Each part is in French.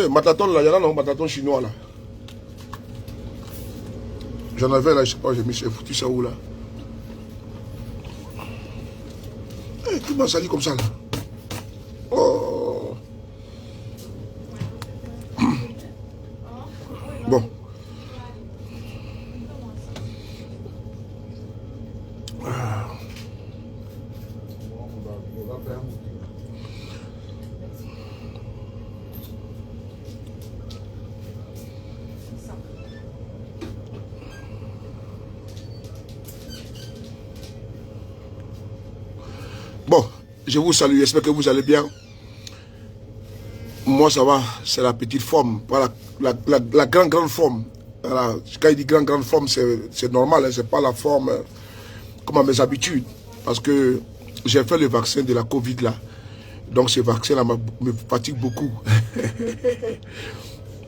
Mataton là, il y en a non, mataton chinois là. J'en avais là, je sais pas, j'ai foutu ça où là. Qui m'a sali comme ça là? Oh. Bon. Bon, je vous salue, j'espère que vous allez bien. Moi ça va, c'est la petite forme, voilà, la grande forme. Voilà. Quand il dit grande forme, c'est normal, hein, c'est pas la forme comme à mes habitudes. Parce que j'ai fait le vaccin de la Covid là. Donc ce vaccin là me fatigue beaucoup.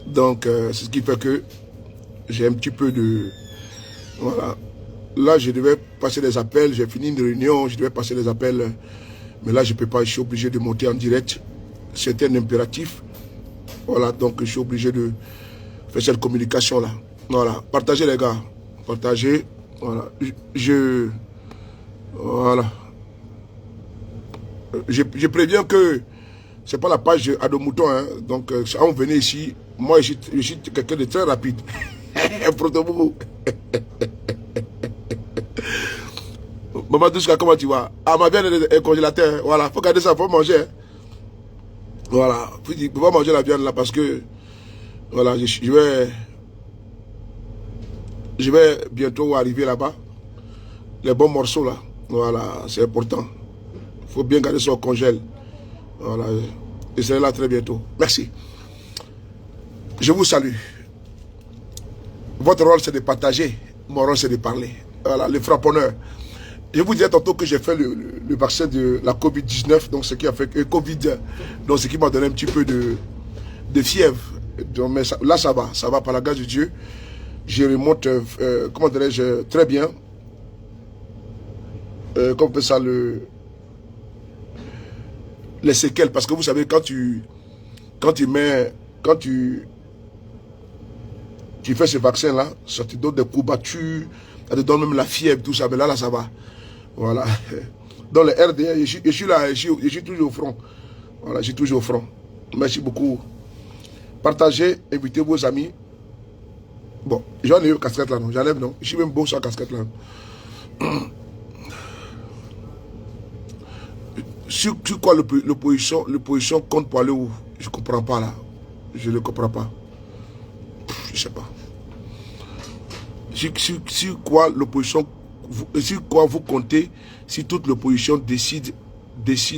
Donc c'est ce qui fait que j'ai un petit peu de... Voilà. Là je devais passer des appels, j'ai fini une réunion, je devais passer des appels. Mais là je ne peux pas, je suis obligé de monter en direct. C'est un impératif. Voilà, donc je suis obligé de faire cette communication là. Voilà, partagez les gars. Partagez. Voilà. Voilà. Je préviens que c'est pas la page Ado Mouton. Hein. Donc, quand vous venez ici, moi je suis quelqu'un de très rapide. Proto-boubou. Maman Douska, comment tu vas? Ah, ma viande est congélateur. Voilà, faut garder ça, faut manger. Voilà, il faut pas manger la viande là parce que voilà, je vais bientôt arriver là-bas. Les bons morceaux là, voilà, c'est important. Il faut bien garder ça au congèle. Voilà, je serai là très bientôt. Merci. Je vous salue. Votre rôle c'est de partager, mon rôle c'est de parler. Voilà, les frapponneurs. Je vous disais tantôt que j'ai fait le vaccin de la Covid-19, donc ce qui a fait que Covid, donc ce qui m'a donné un petit peu de fièvre. Donc, mais ça, là, ça va par la grâce de Dieu. Je remonte, comment dirais-je, très bien. Comment on appelle ça, les séquelles, parce que vous savez, quand tu fais ce vaccin-là, ça te donne des courbatures, ça te donne même la fièvre, tout ça, mais là, ça va. Voilà. Dans le RDA, je suis là, je suis toujours au front. Voilà, je suis toujours au front. Merci beaucoup. Partagez, invitez vos amis. Bon, j'en ai eu casquette là, non? J'enlève, non? Je suis même beau sur la casquette là. Sur quoi l'opposition compte pour aller où? Je ne comprends pas là. Je ne comprends pas. Je ne sais pas. Sur quoi l'opposition, sur quoi vous comptez si toute l'opposition décide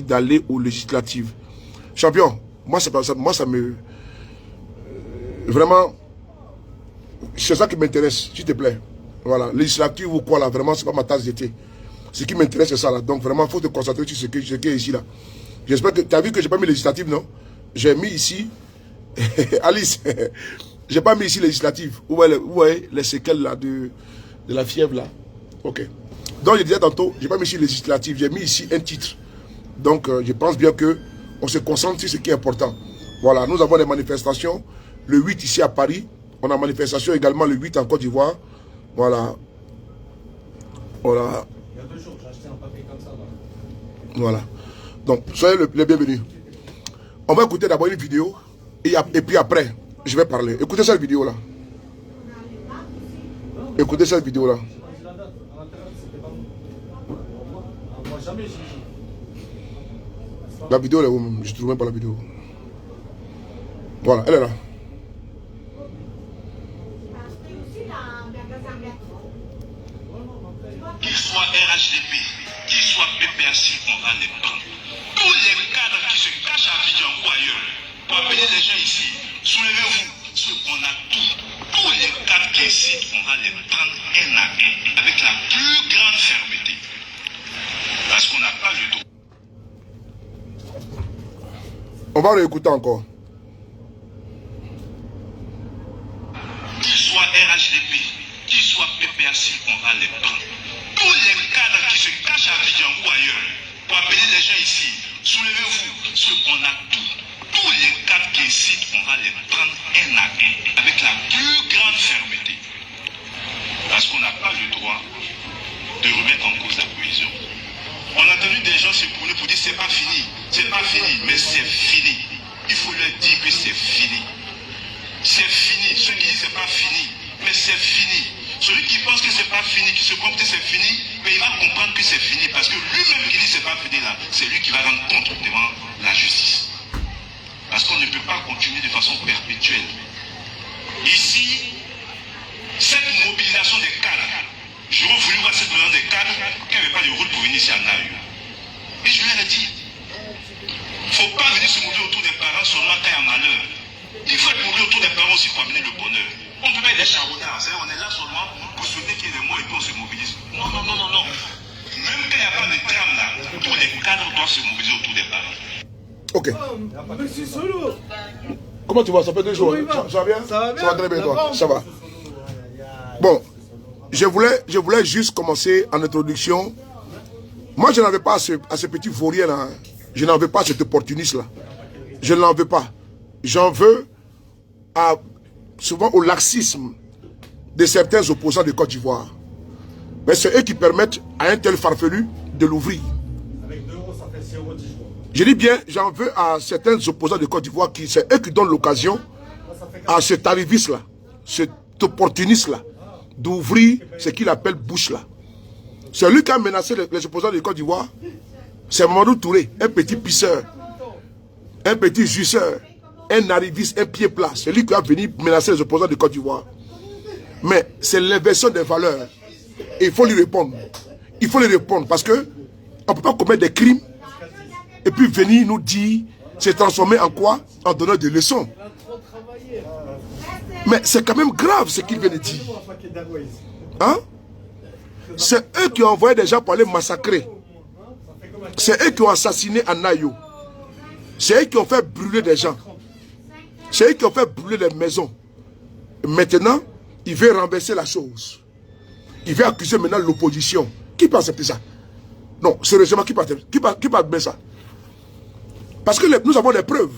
d'aller aux législatives? Champion, moi ça me... Vraiment, c'est ça qui m'intéresse, s'il te plaît. Voilà, législative ou quoi là, vraiment, c'est pas ma tasse d'été. Ce qui m'intéresse, c'est ça là. Donc vraiment, il faut te concentrer sur ce qui est ici là. J'espère que tu as vu que je n'ai pas mis législative, non? J'ai mis ici, Alice, j'ai pas mis ici législative. Vous voyez les séquelles là de la fièvre là. Ok. Donc je disais tantôt, j'ai pas mis ici législative, j'ai mis ici un titre. Donc je pense bien que on se concentre sur ce qui est important. Voilà, nous avons des manifestations. Le 8 ici à Paris. On a manifestation également le 8 en Côte d'Ivoire. Voilà. Voilà. Il y a 2 jours, j'ai acheté un papier comme ça. Là. Voilà. Donc, soyez les bienvenus. On va écouter d'abord une vidéo. Et puis après, je vais parler. Écoutez cette vidéo là. Écoutez cette vidéo là. La vidéo là, je ne trouve même pas la vidéo. Voilà, elle est là. Qu'il soit RHDP, qu'il soit PPRC, on va les prendre. Tous les cadres qui se cachent à Abidjan ou ailleurs, pour appeler les gens ici, soulevez-vous, on a tout. Tous les cadres qui ici, on va les prendre un à un, avec la plus grande fermeté. Parce qu'on n'a pas le dos. On va réécouter encore. Qu'il soit RHDP, qu'il soit PPRC, on va les prendre. Tous les cadres qui se cachent à Abidjan ou ailleurs, pour appeler les gens ici, on a tout. Tous les cadres qui incitent, on va les prendre un à un, avec la plus grande fermeté. Parce qu'on n'a pas le droit de remettre en cause la cohésion. On a entendu des gens se brûler pour dire c'est pas fini, mais c'est fini. Il faut leur dire que c'est fini. C'est fini. Ceux qui disent c'est pas fini, mais c'est fini. Celui qui pense que c'est pas fini, qui se compte que c'est fini, mais il va comprendre que c'est fini parce que lui-même qui dit c'est pas fini là, c'est lui qui va rendre compte devant la justice. Parce qu'on ne peut pas continuer de façon perpétuelle. Ici, cette mobilisation des cadres, j'aurais voulu voir cette mobilisation des cadres qui n'avaient pas de route pour venir ici à Naïu. Et je leur ai dit, il ne faut pas venir se mobiliser autour des parents seulement quand il y a malheur. Il faut être mobilisé autour des parents aussi pour amener le bonheur. On ne peut pas être des charognards, on est là seulement pour souhaiter qu'il y ait des mots et puis on se mobilise. Non. Même quand il n'y a pas de drame là, tous les cadres doivent se mobiliser autour des parents. Ok. Monsieur Solo. Comment tu vas? Ça fait 2 jours. Ça va bien? Ça va très bien, toi? Ça va. Bon, je voulais juste commencer en introduction. Moi, je n'en veux pas à ce petit vaurien là. Je n'en veux pas à cet opportuniste là. Je n'en veux pas. J'en veux souvent au laxisme de certains opposants de Côte d'Ivoire. Mais c'est eux qui permettent à un tel farfelu de l'ouvrir. Avec 2 euros, ça fait 6 euros 10 jours. Je dis bien, j'en veux à certains opposants de Côte d'Ivoire, c'est eux qui donnent l'occasion à cet arriviste-là, cet opportuniste-là, d'ouvrir ce qu'il appelle bouche là. C'est lui qui a menacé les opposants de Côte d'Ivoire. C'est Mamadou Touré, un petit pisseur, un petit jouisseur, un arriviste, un pied plat. C'est lui qui a venu menacer les opposants de Côte d'Ivoire. Mais c'est l'inversion des valeurs. Et il faut lui répondre. Il faut lui répondre parce que on ne peut pas commettre des crimes et puis venir nous dire, se transformer en quoi? En donnant des leçons. Mais c'est quand même grave ce qu'il vient de dire. Hein? C'est eux qui ont envoyé des gens pour aller massacrer. C'est eux qui ont assassiné Anayo. C'est eux qui ont fait brûler des gens. C'est eux qui ont fait brûler des maisons. Maintenant, il veut renverser la chose. Il veut accuser maintenant l'opposition. Qui peut accepter ça? Non, sérieusement, qui peut admettre ça? Parce que nous avons des preuves.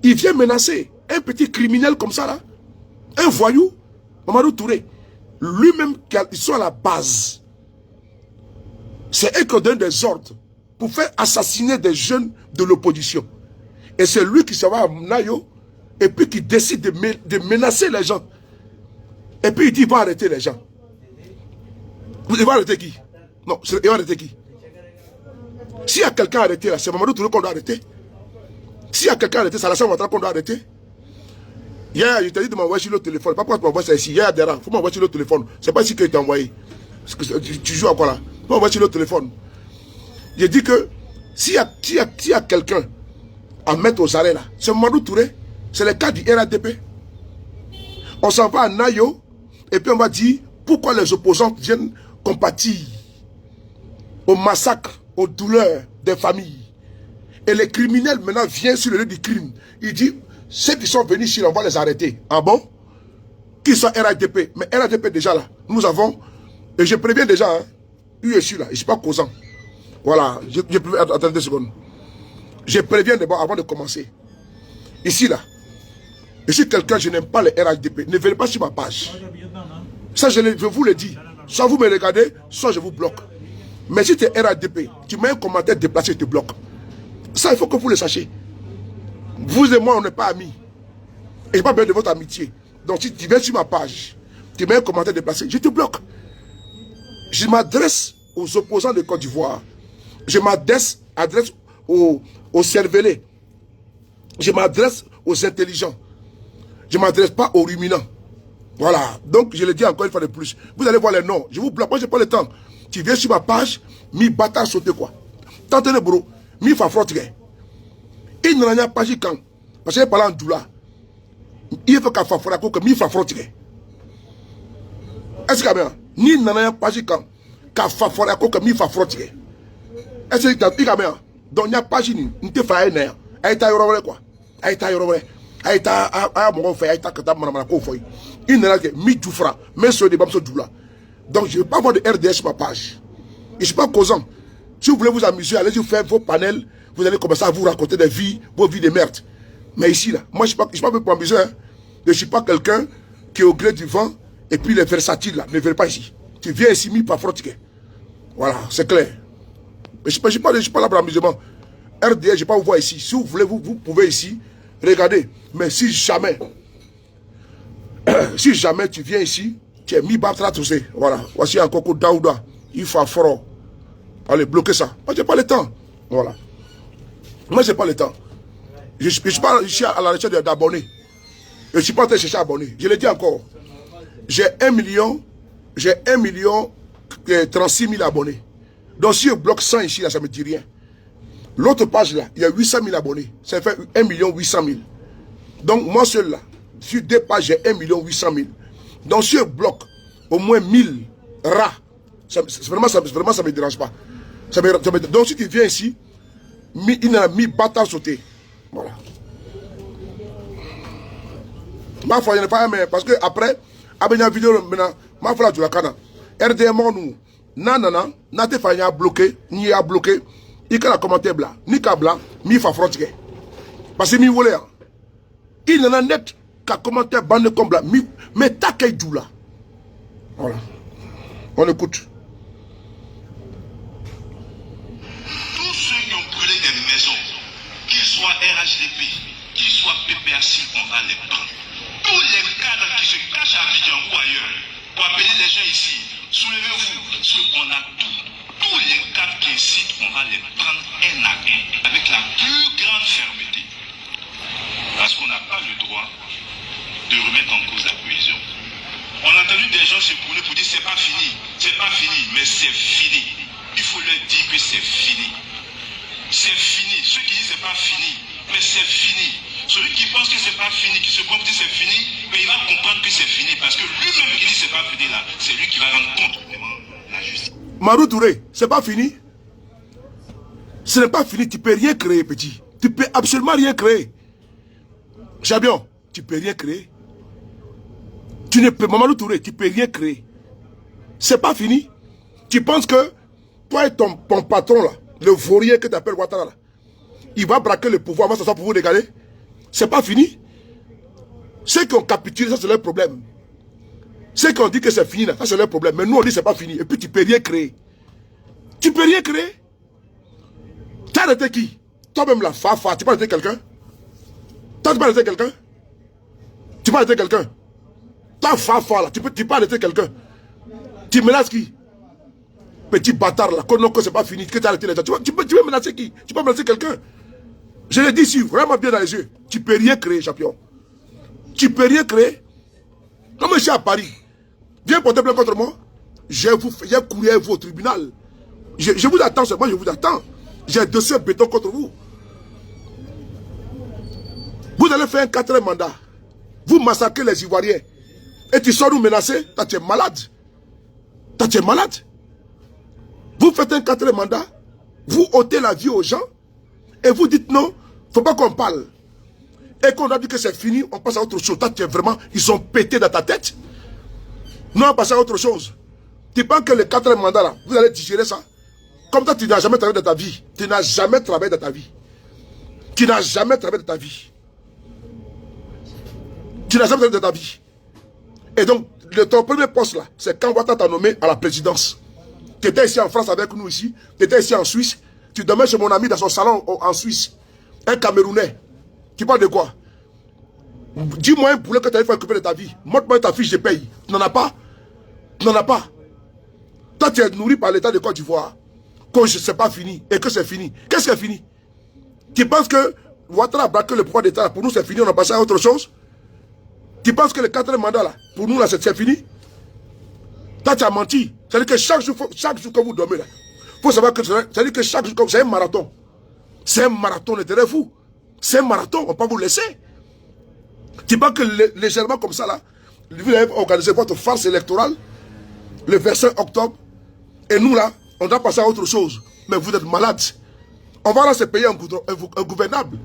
Il vient menacer un petit criminel comme ça là. Un voyou, Mamadou Touré. Lui-même, ils sont à la base. C'est eux qui donnent des ordres pour faire assassiner des jeunes de l'opposition. Et c'est lui qui s'en va à Nayo et puis qui décide de menacer les gens. Et puis il dit, il va arrêter les gens. Il va arrêter qui? Non, il va arrêter qui? S'il y a quelqu'un arrêté là, c'est Mamadou Touré qu'on doit arrêter. S'il y a quelqu'un arrêté, c'est Alassane Ouattara qu'on doit arrêter. Hier, je t'ai dit de m'envoyer sur le téléphone. Pas pourquoi tu m'envoies ça ici. Hier, il faut m'envoyer sur le téléphone. C'est pas ici que je t'ai envoyé. Tu joues à quoi là? Tu m'envoies sur le téléphone. J'ai dit que s'il y a quelqu'un à mettre aux arrêts là, c'est Mamadou Touré. C'est le cas du RADP. On s'en va à Nayo et puis on va dire pourquoi les opposants viennent compatir au massacre, aux douleurs des familles. Et les criminels maintenant viennent sur le lieu du crime. Il dit, ceux qui sont venus ici, on va les arrêter. Ah bon? Qu'ils soient RADP. Mais RADP déjà là, nous avons, et je préviens déjà, hein, je suis là, je ne suis pas causant. Voilà, attendez 2 secondes. Je préviens d'abord avant de commencer. Ici là, je suis quelqu'un, je n'aime pas les RADP. Ne venez pas sur ma page. Ça, je vous le dis. Soit vous me regardez, soit je vous bloque. Mais si tu es RADP, tu mets un commentaire déplacé, je te bloque. Ça, il faut que vous le sachiez. Vous et moi, on n'est pas amis. Et je n'ai pas besoin de votre amitié. Donc, si tu viens sur ma page, tu mets un commentaire déplacé, je te bloque. Je m'adresse aux opposants de Côte d'Ivoire. Je m'adresse aux cervelés. Je m'adresse aux intelligents. Je ne m'adresse pas aux ruminants. Voilà. Donc, je le dis encore une fois de plus. Vous allez voir les noms. Je vous bloque. Moi, je n'ai pas le temps. Tu viens sur ma page, mi bâtard sauter quoi. Tentez le bro. Mi fa frottre. Il n'y a pas quand. Parce que je parle en doula. Il faut qu'à fa frottre que mi fa frottre. Est-ce que ni n'a pas quand. Qu'à fa frottre que mi fa frottre. Est-ce que il y a donc il n'y a pas ni. N'y te fa rien. Aïta yorore quoi. Aïta yorore. Aïta a mon fait. Aïta que ta maman ko foi. Il n'a que mi djoufra. Mais ce débat sur doula. Donc je ne veux pas avoir de RDS sur ma page. Je ne suis pas causant. Si vous voulez vous amuser, allez-y faire vos panels, vous allez commencer à vous raconter des vies, vos vies de merde. Mais ici, là, moi, je ne suis pas pour amuser. Hein. Je ne suis pas quelqu'un qui est au gré du vent et puis les versatiles, là, ne viennent pas ici. Tu viens ici, mis par frottiquet. Voilà, c'est clair. Mais je ne suis pas là pour l'amusement. RDS, je ne vais pas vous voir ici. Si vous voulez, vous pouvez ici, regardez. Mais si jamais tu viens ici, tu es mis Batra Toussé. Voilà, voici un coco Daouda. Il faut fort. Allez, bloquez ça. Moi, je n'ai pas le temps. Voilà. Moi, je n'ai pas le temps. Je suis pas ici à la recherche d'abonnés. Je ne suis pas en train de chercher à abonner. Je le dis encore. J'ai 1 million 36 000 abonnés. Donc si je bloque 100 ici, là, ça ne me dit rien. L'autre page là, il y a 800 000 abonnés. Ça fait 1 800 000. Donc moi seul là, sur 2 pages, j'ai 1 800 000. Donc si je bloque au moins 1000 rats, vraiment, ça ne me dérange pas. Donc si tu viens ici, il n'a mis bâtard sauté. Voilà. Ma foi, il n'y a pas un mais parce que après, avec une vidéo maintenant, ma foi, tu la canne. RDM, nous, nanana, n'ate pas y bloqué, ni a bloqué, il a commenté blanc, ni kabla, mi fa frontière. Parce que mi volé, il n'en a net qu'à commenter bande comme blanc, mais t'as qu'à y là. Voilà. On écoute. Tous ceux qui ont brûlé des maisons, qu'ils soient RHDP, qu'ils soient PPRC, on va les prendre. Tous les cadres qui se cachent à Abidjan ou ailleurs, pour appeler les gens ici, soulevez-vous, on a tout. Tous les cadres qui incitent, on va les prendre un à un, avec la plus grande fermeté. Parce qu'on n'a pas le droit de remettre en cause la cohésion. On a entendu des gens se couler pour dire c'est pas fini, mais c'est fini. Il faut leur dire que c'est fini. C'est fini. Ceux qui disent c'est pas fini, mais c'est fini. Celui qui pense que c'est pas fini, qui se comprend que c'est fini, mais il va comprendre que c'est fini. Parce que lui-même qui dit c'est pas fini là, c'est lui qui va rendre compte devant la justice. Marou Touré, c'est pas fini. Ce n'est pas fini, tu peux rien créer, petit. Tu peux absolument rien créer. Chabion, tu peux rien créer. Tu ne peux, Mamadou Touré, tu peux rien créer. C'est pas fini. Tu penses que toi et ton patron là, le vaurien que tu appelles Ouattara là, il va braquer le pouvoir, va s'asseoir pour vous regarder. C'est pas fini. Ceux qui ont capitulé, ça c'est leur problème. Ceux qui ont dit que c'est fini là, ça c'est leur problème. Mais nous on dit c'est pas fini. Et puis tu peux rien créer. Tu peux rien créer. Tu as arrêté qui? Toi-même là, Fafa, tu peux arrêter quelqu'un? Toi tu peux arrêter quelqu'un? Tu peux arrêter quelqu'un? Toi Fafa là, tu peux arrêter quelqu'un? Tu menaces qui? Petit bâtard là, que c'est pas fini, que tu as arrêté les gens. Tu peux menacer qui? Tu peux menacer quelqu'un? Je l'ai dit ici, vraiment bien dans les yeux. Tu peux rien créer, champion. Tu peux rien créer. Comme je suis à Paris, viens porter plainte contre moi. J'ai couru à vous au tribunal. Je vous attends seulement, je vous attends. J'ai 200 béton contre vous. Vous allez faire un 4e mandat. Vous massacrez les Ivoiriens. Et tu sors nous menacer. Toi, tu es malade. Toi, tu es malade. Vous faites un 4e mandat. Vous ôtez la vie aux gens. Et vous dites non, il ne faut pas qu'on parle. Et qu'on a dit que c'est fini, on passe à autre chose. Toi, tu es vraiment, ils sont pétés dans ta tête. Non, on passe à autre chose. Tu penses que le 4e mandat là, vous allez digérer ça? Comme toi, tu n'as jamais travaillé dans ta vie. Tu n'as jamais travaillé dans ta vie. Tu n'as jamais travaillé dans ta vie. Tu n'as jamais travaillé dans ta vie. Et donc, ton premier poste là, c'est quand Ouattara t'a nommé à la présidence. Tu étais ici en France avec nous ici. Tu étais ici en Suisse. Tu dormais chez mon ami dans son salon en Suisse. Un Camerounais. Tu parles de quoi? Dis-moi un poulet que tu as fait occuper de ta vie. Montre-moi ta fiche de paye. Tu n'en as pas? Tu n'en as pas. Toi, tu es nourri par l'État de Côte d'Ivoire. Que c'est pas fini. Et que c'est fini. Qu'est-ce qui est fini? Tu penses que Ouattara a braqué le pouvoir d'État? Pour nous, c'est fini. On a passé à autre chose? Tu penses que le 4e mandat, là, pour nous, là, c'est fini? Toi, tu as menti. C'est-à-dire que chaque jour que vous dormez, là, il faut savoir que c'est-à-dire que chaque jour, c'est un marathon. C'est un marathon, ne terez fou. C'est un marathon, on ne va pas vous laisser. Tu penses que légèrement comme ça, là, vous avez organisé votre farce électorale le 25 octobre, et nous, là, on doit passer à autre chose. Mais vous êtes malades. On va rendre ce pays ingouvernable.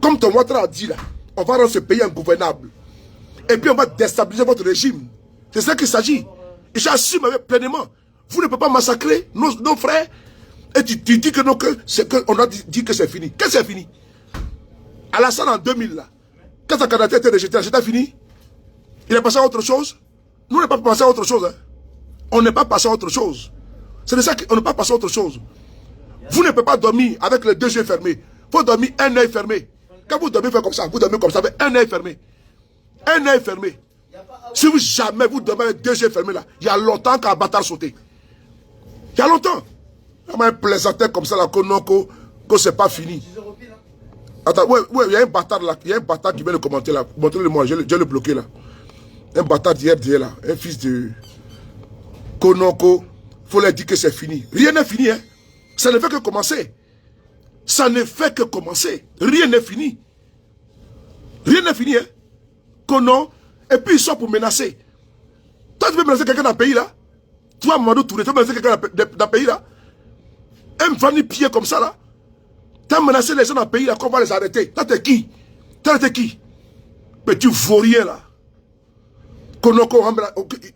Comme ton Ouattara a dit, là, on va rendre ce pays ingouvernable. Et puis on va déstabiliser votre régime. C'est ça qu'il s'agit. Et j'assume pleinement. Vous ne pouvez pas massacrer nos frères Et tu dis que non, on a dit que c'est fini. Qu'est-ce que c'est fini? Alassane en 2000, là, quand sa candidature était rejetée, c'était fini. Il est passé à autre chose. Nous, on n'est pas passé à autre chose. Hein. On n'est pas passé à autre chose. C'est de ça qu'on n'est pas passé à autre chose. Vous ne pouvez pas dormir avec les 2 yeux fermés. Il faut dormir un œil fermé. Quand vous dormez comme ça, vous dormez comme ça avec un œil fermé. Un œil fermé. Si vous jamais vous dormez avec 2 yeux fermés là, il y a longtemps qu'un bâtard sauté. Il y a longtemps. Il y a un plaisantin comme ça là, que c'est pas fini. Attends, ouais, il y a un bâtard là, il y a un bâtard qui vient le commenter là. Montrez-le-moi, je vais le bloquer là. Un bâtard d'hier là, un fils de Konoko. Faut leur dire que c'est fini. Rien n'est fini, hein. Ça ne fait que commencer. Ça ne fait que commencer. Rien n'est fini. Rien n'est fini, hein. Konon. Et puis ils sont pour menacer. Toi, tu veux menacer quelqu'un dans le pays là? Toi, Mamadou Touré, tu veux menacer quelqu'un dans le pays là? Un venir pied comme ça là? Tu as menacé les gens dans le pays là, qu'on va les arrêter. Toi, t'es qui? Toi, t'es qui? Petit vaurien là. Konoko.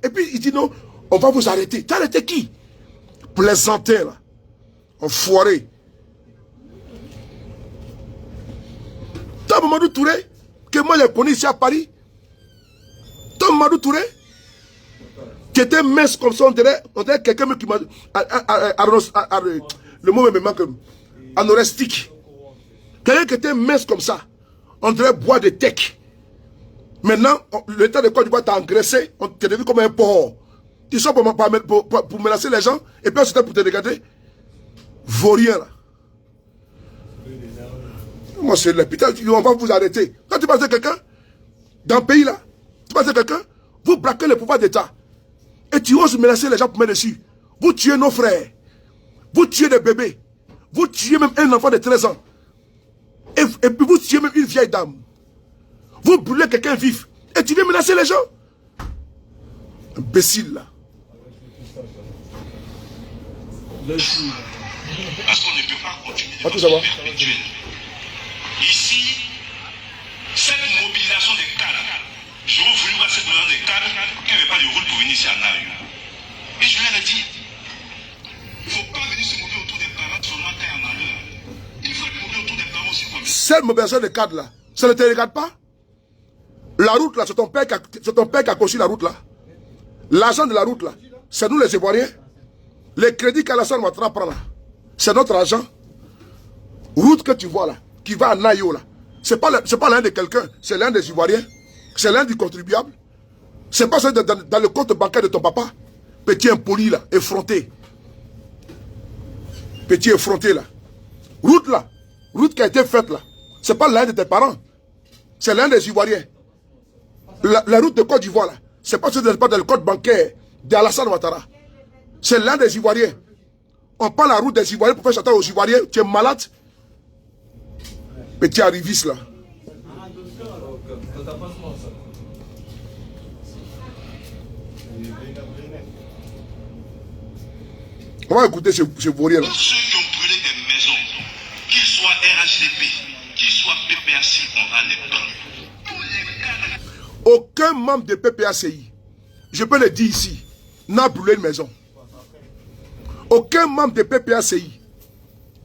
Et puis il dit non, on va vous arrêter. Tu as arrêté qui? Plaisantin là. Enfoiré. Toi, Mamadou Touré, que moi j'ai connu ici à Paris. Toi, Mamadou Touré, qui était mince comme ça, on dirait quelqu'un qui m'a... Le mot me manque. Anorestique. Quelqu'un qui était mince comme ça, on dirait bois de tech. Maintenant, l'État de Côte d'Ivoire t'a engraissé, on t'a devenu comme un porc. Tu sors pour menacer les gens, et puis c'était pour te regarder. Vaurien là. Moi, c'est le putain, on va vous arrêter. Quand tu passes à quelqu'un, dans le pays là, tu passes à quelqu'un, vous braquez le pouvoir d'État. Et tu oses menacer les gens pour mettre dessus. Vous tuez nos frères. Vous tuez des bébés. Vous tuez même un enfant de 13 ans. Et puis vous tuez même une vieille dame. Vous brûlez quelqu'un vif. Et tu viens menacer les gens. Imbécile là. Parce qu'on ne peut pas continuer de façon perpétuelle. Ici, cette mobilisation des cadres, j'aurais voulu voir cette mobilisation des cadres qui n'avaient pas de rôle pour venir ici à Naï. Et je viens de dire, il ne faut pas venir se mouiller autour des parents seulement quand il y en a là. Il faut être mouillé autour des parents aussi. Cette mobilisation des cadres là, ça ne te regarde pas? La route là, c'est ton père qui a construit la route là. L'argent de la route là, c'est nous les Ivoiriens. Les crédits qu'Alassane Ouattara prend là, c'est notre argent. Route que tu vois là, qui va à Nayo là, c'est pas l'un de quelqu'un, c'est l'un des Ivoiriens. C'est l'un du contribuable. C'est pas ça dans le compte bancaire de ton papa. Petit impoli là, effronté. Petit effronté là. Route là, route qui a été faite là, c'est pas l'un de tes parents. C'est l'un des Ivoiriens. La route de Côte d'Ivoire là, c'est pas dans le compte bancaire d'Alassane Ouattara. C'est l'un des Ivoiriens. On prend la route des Ivoiriens pour faire chanter aux Ivoiriens. Tu es malade. Petit arriviste là. On va écouter ce vaurien là. Tous ceux qui ont brûlé des maisons, qu'ils soient RHDP, qu'ils soient PPACI, on va les prendre. Tous les cadres. Aucun membre de PPACI, je peux le dire ici, n'a brûlé une maison. Aucun membre de PPACI,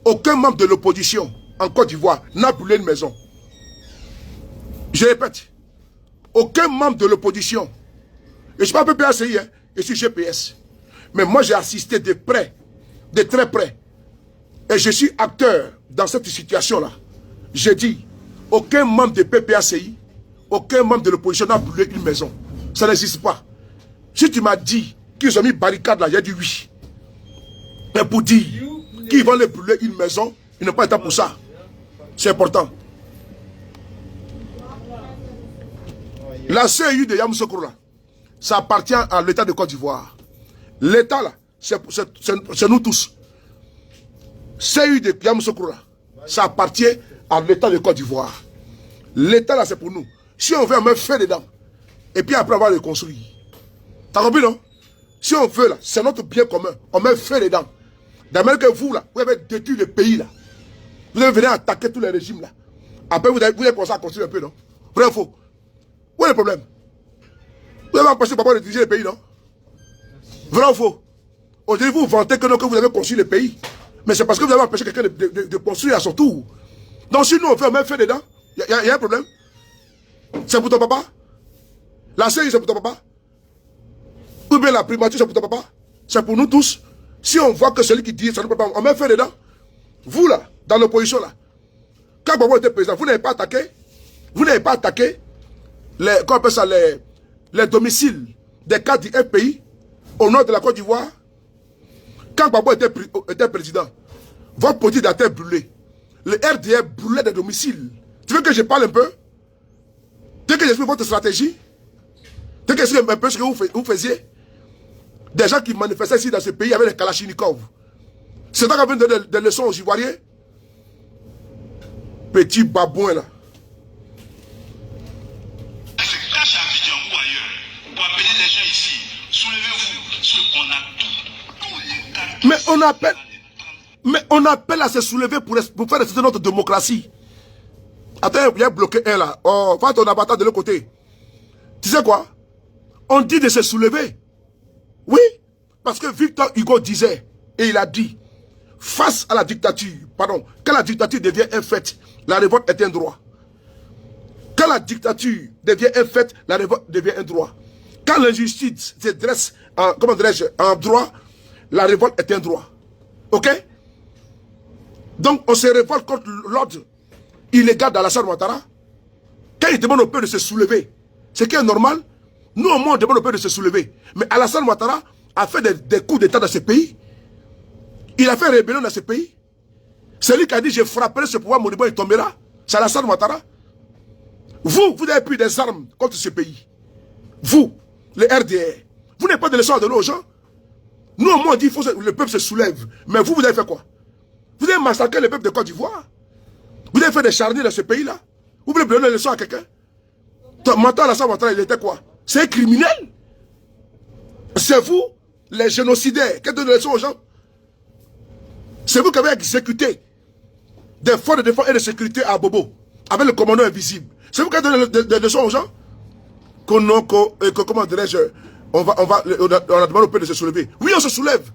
aucun membre de l'opposition en Côte d'Ivoire n'a brûlé une maison. Je répète, aucun membre de l'opposition, et je ne suis pas PPACI, hein, je suis GPS. Mais moi j'ai assisté de près, de très près, et je suis acteur dans cette situation-là. J'ai dit, aucun membre de PPACI, aucun membre de l'opposition n'a brûlé une maison. Ça n'existe pas. Si tu m'as dit qu'ils ont mis barricade là, j'ai dit oui. Mais pour dire qu'ils vont les brûler une maison, ils n'ont pas été pour ça. C'est important. La CEU de Yamoussoukro là, ça appartient à l'État de Côte d'Ivoire. L'État là, c'est nous tous. CEU de Yamoussoukro là, ça appartient à l'État de Côte d'Ivoire. L'État là, c'est pour nous. Si on veut, on met feu dedans. Et puis après, on va le construire. T'as compris, non? Si on veut là, c'est notre bien commun. On met feu dedans. D'ailleurs que vous là, vous avez détruit le pays là. Vous avez venu attaquer tous les régimes là. Après, vous avez commencé à construire un peu, non? Vrai ou faux? Où est le problème? Vous avez empêché papa de diriger le pays, non? Vrai ou faux? Aujourd'hui, vous vantez que vous avez construit le pays. Mais c'est parce que vous avez empêché quelqu'un de construire à son tour. Donc si nous on fait même fait dedans, il y a un problème. C'est pour ton papa. La série c'est pour ton papa. Ou bien la primature c'est pour ton papa. C'est pour nous tous. Si on voit que celui qui dit ça ne peut pas, on met fait dedans. Vous là, dans l'opposition là, quand Gbagbo était président, vous n'avez pas attaqué. Vous n'avez pas attaqué les, comment on appelle ça, les domiciles des cadres du FPI au nord de la Côte d'Ivoire. Quand Gbagbo était président, votre politique a été brûlée. Le RDR brûlait des domiciles. Tu veux que je parle un peu? Tu veux que j'explique votre stratégie? Tu veux que j'explique un peu ce que vous faisiez? Des gens qui manifestaient ici dans ce pays avec les Kalachnikov. C'est ça qu'on vient de donner des leçons aux Ivoiriens. Petit babouin là. Se cache à Abidjan ou ailleurs pour appeler les gens ici. Soulevez-vous, on a tout. Tous les cas. Mais on appelle à se soulever pour faire respecter notre démocratie. Attends, il y a bloqué un là. Oh, va ton avatar de l'autre côté. Tu sais quoi? On dit de se soulever. Oui, parce que Victor Hugo disait, et il a dit, face à la dictature, pardon, quand la dictature devient un fait, la révolte est un droit. Quand la dictature devient un fait, la révolte devient un droit. Quand l'injustice se dresse en, comment dirais-je, en droit, la révolte est un droit. Ok? Donc on se révolte contre l'ordre illégal d'Alassane Ouattara. Quand il demande au peuple de se soulever, ce qui est normal, nous au moins on demande au peuple de se soulever. Mais Alassane Ouattara a fait des coups d'état dans ce pays. Il a fait rébellion dans ce pays. C'est lui qui a dit je frapperai ce pouvoir moribond, il tombera. C'est Alassane Ouattara. Vous avez pris des armes contre ce pays. Vous, les RDR. Vous n'avez pas de leçons à donner aux gens. Nous au moins on dit il faut que le peuple se soulève. Mais vous avez fait quoi? Vous avez massacré le peuple de Côte d'Ivoire. Vous avez fait des charniers dans ce pays-là. Vous voulez donner des leçons à quelqu'un? Maintenant Alassane Ouattara il était quoi? C'est un criminel. C'est vous, les génocidaires, qui donnent des leçons aux gens. C'est vous qui avez exécuté des forces de défense et de sécurité à Bobo, avec le commandant invisible. C'est vous qui avez donné des leçons aux gens. Comment dirais-je, on a demandé au peuple de se soulever. Oui, on se soulève.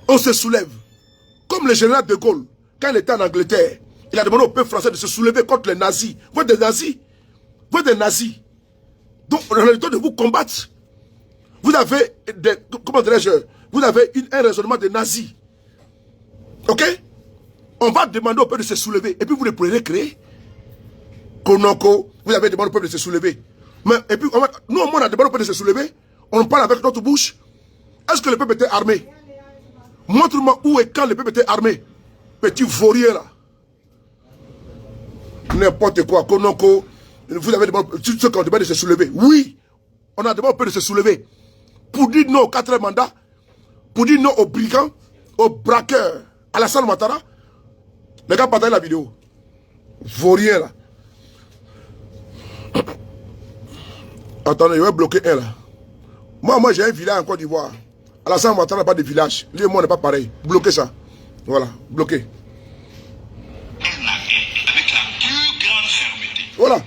On se soulève. Comme le général de Gaulle, quand il était en Angleterre, il a demandé au peuple français de se soulever contre les nazis. Vous êtes des nazis. Vous êtes des nazis. Donc, on a le temps de vous combattre. Vous avez comment dirais-je, vous avez un raisonnement de nazis. Ok? On va demander au peuple de se soulever. Et puis vous les pourrez créer. Konoko, vous avez demandé au peuple de se soulever. Mais, et puis, nous, au moins, on a demandé au peuple de se soulever. On parle avec notre bouche. Est-ce que le peuple était armé? Montre-moi où et quand le peuple était armé. Petit vaurier là. N'importe quoi. Konoko, vous avez demandé, tous ceux qui ont demandé de se soulever. Oui, on a demandé au peuple de se soulever. Pour dire non au 4e mandat. Pour dire non aux brigands, aux braqueurs. Alassane Ouattara. Les gars, partagez la vidéo. Vaurien là. Attendez, je vais bloquer un là. Moi j'ai un village en Côte d'Ivoire. Alassane Ouattara n'a pas de village. Lui et moi on n'est pas pareil. Bloquez ça. Voilà, bloquez. Avec la plus grande fermeté. Voilà.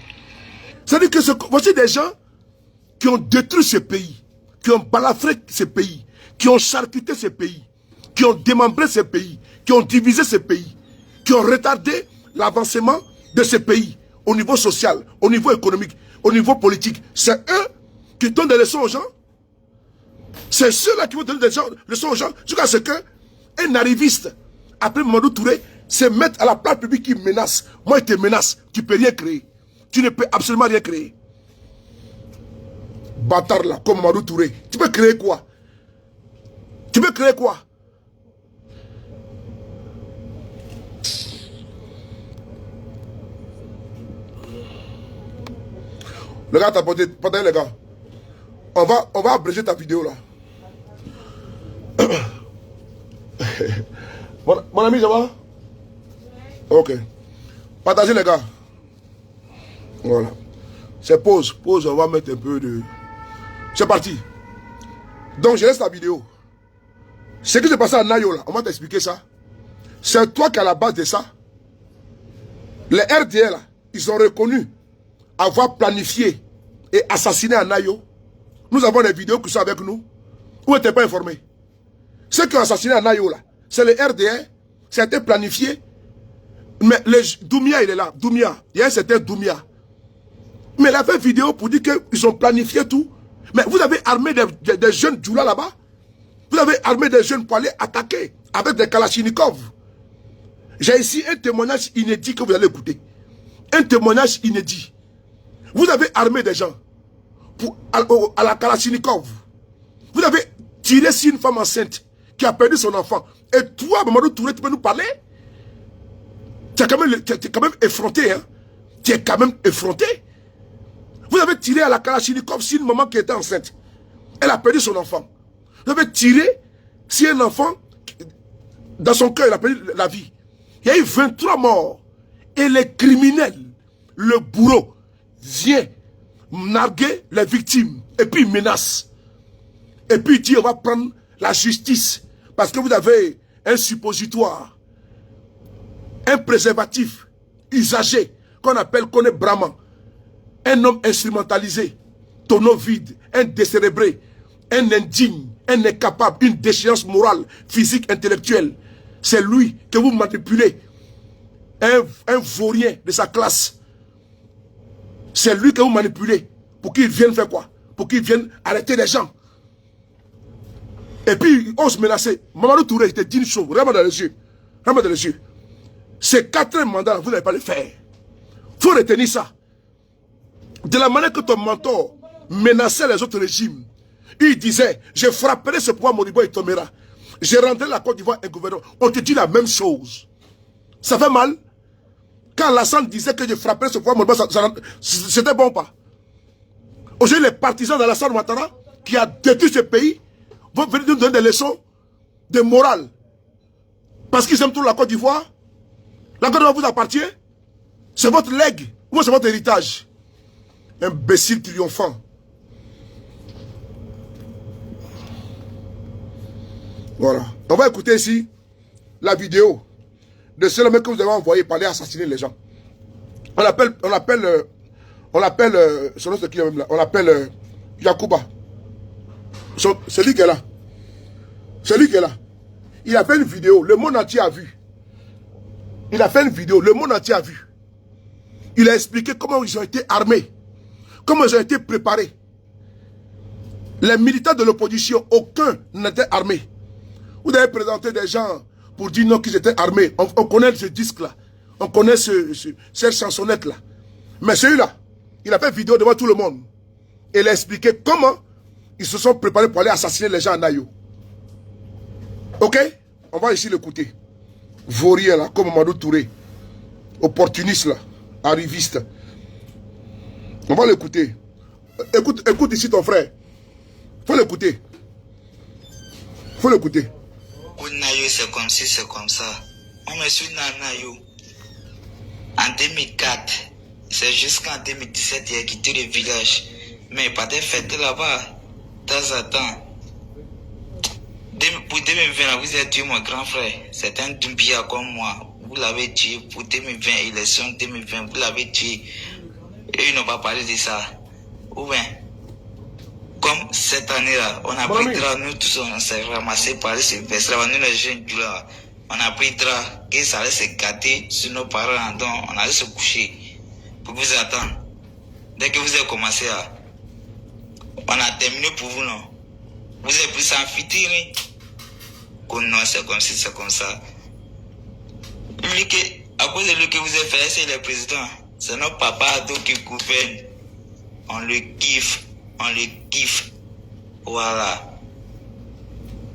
C'est-à-dire que voici des gens qui ont détruit ce pays, qui ont balafré ce pays, qui ont charcuté ce pays, qui ont démembré ce pays, qui ont divisé ce pays, qui ont retardé l'avancement de ce pays au niveau social, au niveau économique, au niveau politique. C'est eux qui donnent des leçons aux gens. C'est ceux-là qui vont donner des leçons aux gens jusqu'à ce qu'un arriviste, après Mamadou Touré, se mette à la place publique qui menace. Moi, il te menace. Tu ne peux rien créer. Tu ne peux absolument rien créer. Bâtard là, comme Mamadou Touré. Tu peux créer quoi? Tu peux créer quoi? Le gars t'a porté, les gars. On va abréger ta vidéo là. Mon ami, ça va? Ok. Partagez les gars. Voilà. C'est pause. Pause, on va mettre un peu de... C'est parti. Donc je laisse la vidéo. Ce qui s'est passé à Nayo là, on va t'expliquer ça. C'est toi qui es à la base de ça. Les RDL là, ils ont reconnu avoir planifié et assassiné à Nayo. Nous avons des vidéos qui sont avec nous. Où n'étaient pas informés. Ceux qui ont assassiné à Nayo là, c'est le RDR. Ça a été planifié. Mais Doumbia, il est là. Doumbia. Il y a un certain Doumbia. Mais il a fait vidéo pour dire qu'ils ont planifié tout. Mais vous avez armé des jeunes Djoula là-bas. Vous avez armé des jeunes pour aller attaquer avec des Kalachnikov. J'ai ici un témoignage inédit que vous allez écouter. Un témoignage inédit. Vous avez armé des gens à la Kalachnikov. Vous avez tiré sur une femme enceinte qui a perdu son enfant. Et toi, Mamadou Touré, tu peux nous parler? Tu es quand même effronté. Hein? Tu es quand même effronté. Vous avez tiré à la Kalachnikov sur une maman qui était enceinte. Elle a perdu son enfant. Vous avez tiré sur un enfant, dans son cœur, il a perdu la vie. Il y a eu 23 morts. Et les criminels, le bourreau, vient narguer les victimes. Et puis il menace. Et puis il dit, on va prendre la justice. Parce que vous avez un suppositoire. Un préservatif usagé, qu'on est Brahman. Un homme instrumentalisé, tonneau vide, un décérébré, un indigne, un incapable, une déchéance morale, physique, intellectuelle. C'est lui que vous manipulez. Un vaurien de sa classe. C'est lui que vous manipulez. Pour qu'il vienne faire quoi? Pour qu'il vienne arrêter les gens. Et puis, on se menaçait. Mamadou Touré était digne chaud, vraiment dans les yeux. Vraiment dans les yeux. Ces 4 mandats, vous n'allez pas les faire. Il faut retenir ça. De la manière que ton mentor menaçait les autres régimes, il disait, je frapperai ce pouvoir moribond, il tombera. J'ai rentré la Côte d'Ivoire un gouvernement. On te dit la même chose. Ça fait mal. Quand Alassane disait que je frapperai ce pouvoir moribond, c'était bon ou pas? Aujourd'hui, les partisans d'Alassane Ouattara, qui a détruit ce pays, vont venir nous donner des leçons de morale. Parce qu'ils aiment tout la Côte d'Ivoire. La Côte d'Ivoire vous appartient. C'est votre legs ou c'est votre héritage. Imbécile triomphant. Voilà. On va écouter ici la vidéo de ce mec que vous avez envoyé pour aller assassiner les gens. On l'appelle son nom c'est qui même là? On l'appelle Yacouba. C'est lui qui est là. C'est lui qui est là. Il a fait une vidéo, le monde entier a vu. Il a fait une vidéo, le monde entier a vu. Il a expliqué comment ils ont été armés. Comment ils ont été préparés. Les militants de l'opposition, aucun n'était armé. Vous avez présenté des gens pour dire non qu'ils étaient armés. On connaît ce disque-là. On connaît cette chansonnette-là. Mais celui-là, il a fait vidéo devant tout le monde. Et il a expliqué comment ils se sont préparés pour aller assassiner les gens en Ayo. Ok? On va ici l'écouter. Vaurien là, comme Mamadou Touré. Opportuniste là. Arriviste. On va l'écouter. Écoute ici ton frère. Faut l'écouter. Faut l'écouter. Nayo, c'est comme si, c'est comme ça. On me suit dans Nayo. En 2004, c'est jusqu'en 2017 qu'il a quitté le village. Mais pas de fête là-bas. De temps à temps. Pour 2020, vous êtes tué mon grand frère. C'est un Doumbia comme moi. Vous l'avez tué pour 2020, élection 2020. Vous l'avez tué. Et ils n'ont pas parlé de ça. Ou bien, comme cette année-là, on a pris drap, nous tous on s'est ramassés par les Sylvestre, nous les jeunes du là, on a pris drap, que ça allait se gâter sur nos parents, donc on allait se coucher pour vous attendre. Dès que vous avez commencé à, on a terminé pour vous, non? Vous avez pris ça en fitiri. Non, c'est comme si, c'est comme ça. Lui à cause de lui que vous avez fait, c'est le président. C'est notre papa qui gouverne. On le kiffe. On le kiffe. Voilà.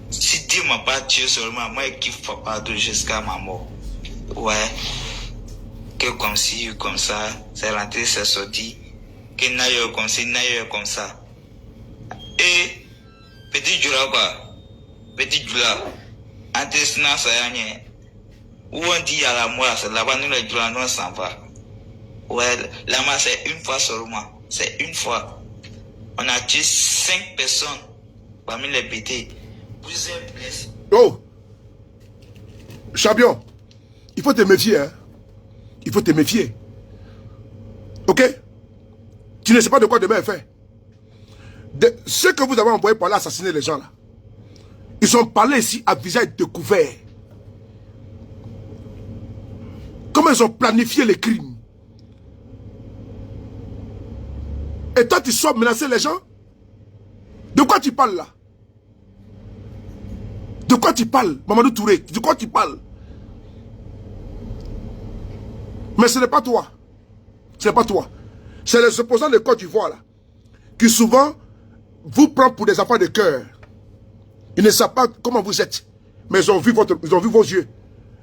Si Dieu m'a pas tué seulement, moi je kiffe papa jusqu'à ma mort. Ouais. Que comme si, comme ça, c'est rentré, c'est sorti. Que naïe comme si, naïe comme ça. Et, petit Djoula quoi. Petit Djoula. Intestinat ça y est. Où on dit à la mort, c'est là-bas, nous les Djoula, nous on s'en va. Ouais, là-bas c'est une fois seulement. C'est une fois. On a tué 5 personnes parmi les BT. Vous êtes blessés. Oh! Champion, il faut te méfier, hein? Il faut te méfier. Ok? Tu ne sais pas de quoi demain est fait. Ceux que vous avez envoyés pour aller assassiner les gens là, ils sont parlés ici à visage découvert. Comment ils ont planifié les crimes. Et toi, tu sors menacer les gens? De quoi tu parles là? De quoi tu parles, Mamadou Touré? De quoi tu parles? Mais ce n'est pas toi. Ce n'est pas toi. C'est les opposants de Côte d'Ivoire là, qui souvent vous prennent pour des enfants de cœur. Ils ne savent pas comment vous êtes. Mais ils ont vu vos yeux.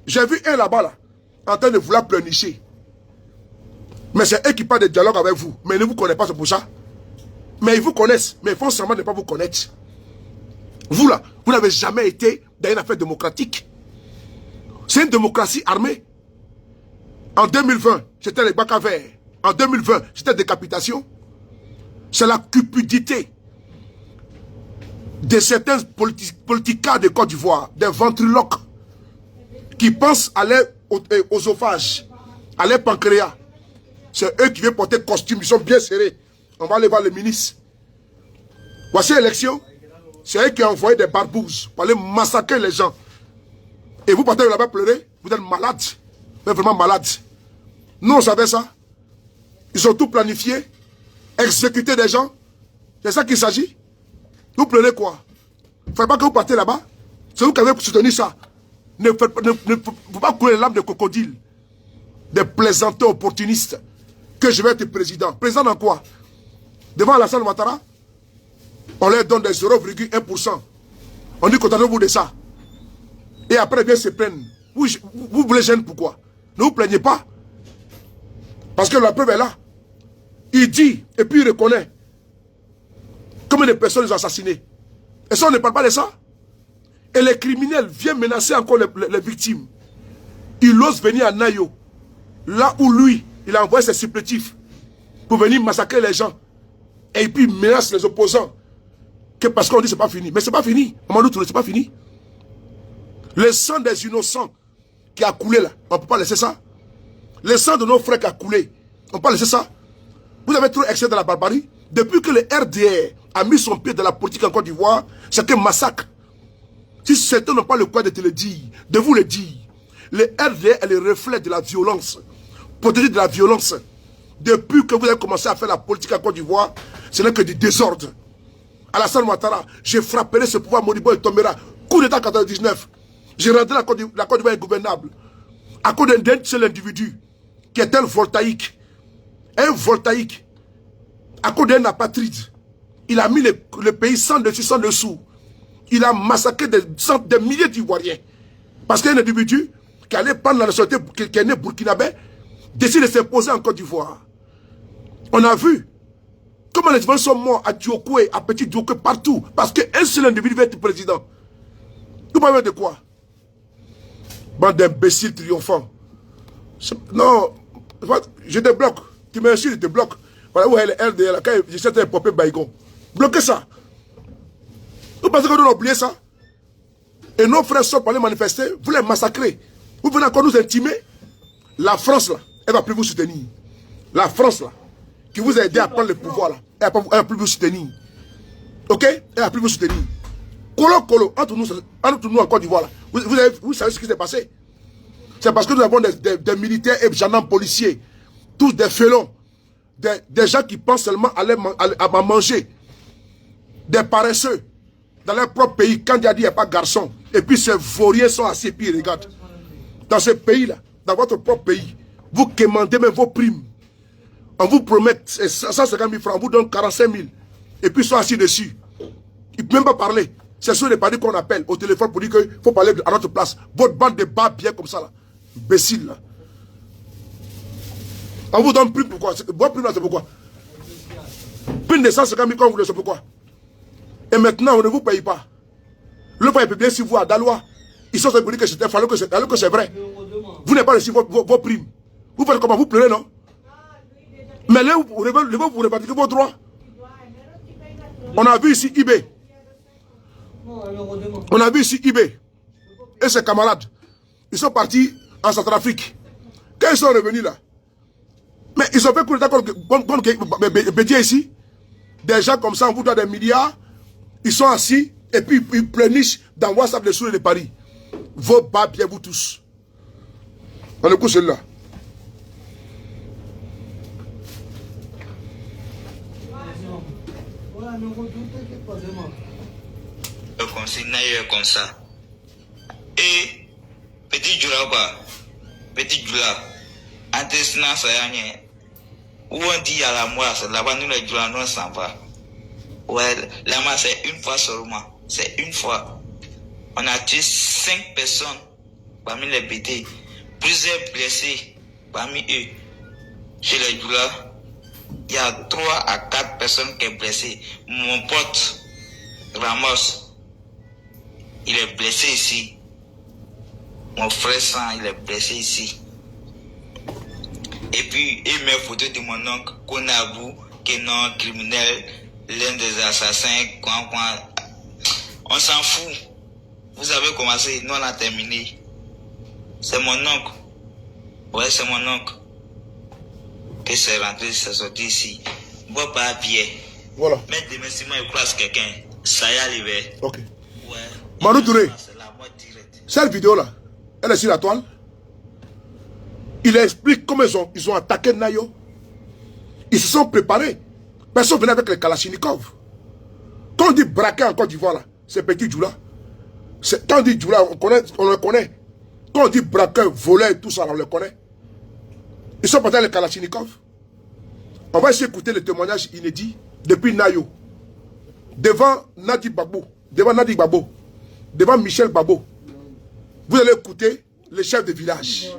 J'ai vu un là-bas là, en train de vouloir pleurnicher. Mais c'est eux qui parlent de dialogue avec vous. Mais ils ne vous connaissent pas, c'est pour ça. Mais ils vous connaissent. Mais ils font semblant de ne pas vous connaître. Vous là, vous n'avez jamais été dans une affaire démocratique. C'est une démocratie armée. En 2020, c'était les bacs à verre. En 2020, c'était décapitation. C'est la cupidité de certains politiciens de Côte d'Ivoire, des ventriloques, qui pensent aller aux osophages, à leur pancréas. C'est eux qui viennent porter costume, ils sont bien serrés. On va aller voir le ministre. Voici l'élection. C'est eux qui ont envoyé des barbouzes pour aller massacrer les gens. Et vous partez là-bas pleurer, vous êtes malade. Vous êtes vraiment malade. Nous, on savait ça. Ils ont tout planifié, exécuté des gens. C'est ça qu'il s'agit. Vous pleurez quoi? Il ne faut pas que vous partez là-bas. C'est vous qui avez soutenu ça. Ne faut pas couler les larmes de crocodile. Des plaisantins opportunistes. Que je vais être président. Président dans quoi? Devant Alassane Ouattara? On leur donne des 0,1%. On dit contentez-vous de ça. Et après, bien se plaignent. Vous voulez gêner pourquoi? Ne vous plaignez pas. Parce que la preuve est là. Il dit, et puis il reconnaît. Combien de personnes ils ont assassiné? Et ça, on ne parle pas de ça? Et les criminels viennent menacer encore les victimes. Il ose venir à Nayo. Là où lui, il a envoyé ses supplétifs pour venir massacrer les gens. Et puis il menace les opposants. Que parce qu'on dit c'est pas fini. Mais c'est pas fini. Mamadou Touré, c'est pas fini. Le sang des innocents qui a coulé là, on ne peut pas laisser ça. Le sang de nos frères qui a coulé, on ne peut pas laisser ça. Vous avez trop excès de la barbarie. Depuis que le RDR a mis son pied dans la politique en Côte d'Ivoire, c'est un massacre. Si certains n'ont pas le courage de te le dire, de vous le dire, le RDR est le reflet de la violence, protégé de la violence. Depuis que vous avez commencé à faire la politique en Côte d'Ivoire, ce n'est que du désordre. Alassane Ouattara, j'ai frappé ce pouvoir moribond et tombera. Coup d'État 99. J'ai rendu la Côte d'Ivoire ingouvernable. À cause d'un seul individu qui est un voltaïque. Un voltaïque. À cause d'un apatride. Il a mis le pays sans dessus, sans dessous. Il a massacré des milliers d'Ivoiriens. Parce qu'il y a un individu qui allait prendre la nationalité, qui est né burkinabé, décide de s'imposer en Côte d'Ivoire. On a vu comment les Ivoiriens sont morts à Diokoué, à Petit Diokoué, partout. Parce qu'un seul individu veut être président. Vous parlez de quoi? Bande d'imbéciles triomphants. Non, je te bloque. Tu m'insultes, je te bloque. Voilà où est le RDL, quand j'essaie de popper Baïgon. Bloquez ça. Vous pensez qu'on doit oublier ça? Et nos frères sortent pour aller manifester, vous les massacrez. Vous venez encore nous intimer. La France, là, elle va plus vous soutenir. La France, là, qui vous a aidé à prendre le pouvoir, là, elle va plus vous soutenir. Ok? Elle va plus vous soutenir. Colo, entre nous en Côte d'Ivoire, là. Vous savez ce qui s'est passé? C'est parce que nous avons des militaires et gendarmes policiers, tous des félons, des gens qui pensent seulement à manger, des paresseux, dans leur propre pays, quand il y a dit il n'y a pas de garçon, et puis ces vauriens sont assis et puis ils regardent. Dans ce pays-là, dans votre propre pays, vous commandez même vos primes. On vous promet 150 000 francs, on vous donne 45 000, et puis ils sont assis dessus. Ils ne peuvent même pas parler. C'est sur les paris qu'on appelle au téléphone pour dire qu'il faut parler à notre place. Votre bande de bas bien comme ça, là. Imbécile, là. On vous donne prime pourquoi? Votre prime là, c'est pourquoi? Prime de 150 000 quand vous voulez, c'est pourquoi? Et maintenant, on ne vous paye pas. Le pays est publié sur vous à Dalois. Ils sont pour dire que c'était fallu, alors que c'est vrai. Vous n'avez pas reçu vos primes. Vous faites comment? Vous pleurez, non? Mais là, vous revendiquez vos droits. On a vu ici eBay. On a vu ici eBay et ses camarades. Ils sont partis en Centrafrique. Quand ils sont revenus là, mais ils ont fait coup d'état comme Bédier ici. Des gens comme ça, on vous donne des milliards. Ils sont assis et puis ils pleurnichent dans WhatsApp les Sourires de Paris. Vos bas bien vous tous. On écoute celle-là. Comme si Nayo est comme ça. Et petit Djoula quoi. Petit Djoula. Intestinat ça y est. Où on dit à la mort, là-bas nous les Djoula nous on s'en va. Ouais, là-bas c'est une fois seulement. C'est une fois. On a tué 5 personnes parmi les BT. Plusieurs blessés parmi eux. Chez les Djoula, il y a 3 à 4 personnes qui sont blessées. Mon pote Ramos, il est blessé ici. Mon frère Sang, il est blessé ici. Et puis, il met photo de mon oncle Konabou, qui est non criminel, l'un des assassins. On s'en fout. Vous avez commencé, nous on a terminé. C'est mon oncle. Ouais, c'est mon oncle. Que c'est rentré, c'est sorti ici. Bon, pas bien. Voilà. Mais demain, si moi je croise quelqu'un, ça y est arrivé. Ok. Ouais. Manu Touré, C'est la mort directe. cette vidéo-là, elle est sur la toile. Il explique comment ils ont attaqué Nayo. Ils se sont préparés. Personne venait avec les Kalachnikov. Quand on dit braquer en Côte d'Ivoire, là, c'est petit Djoula. Quand on dit Djoula, on le connaît. Quand on dit braquer, voler, tout ça, on le connaît. Ils sont partis avec les Kalachnikov. On va essayer d'écouter le témoignage inédit depuis Nayo. Devant Nadi Babo, devant Michel Babo. Vous allez écouter le chef de village.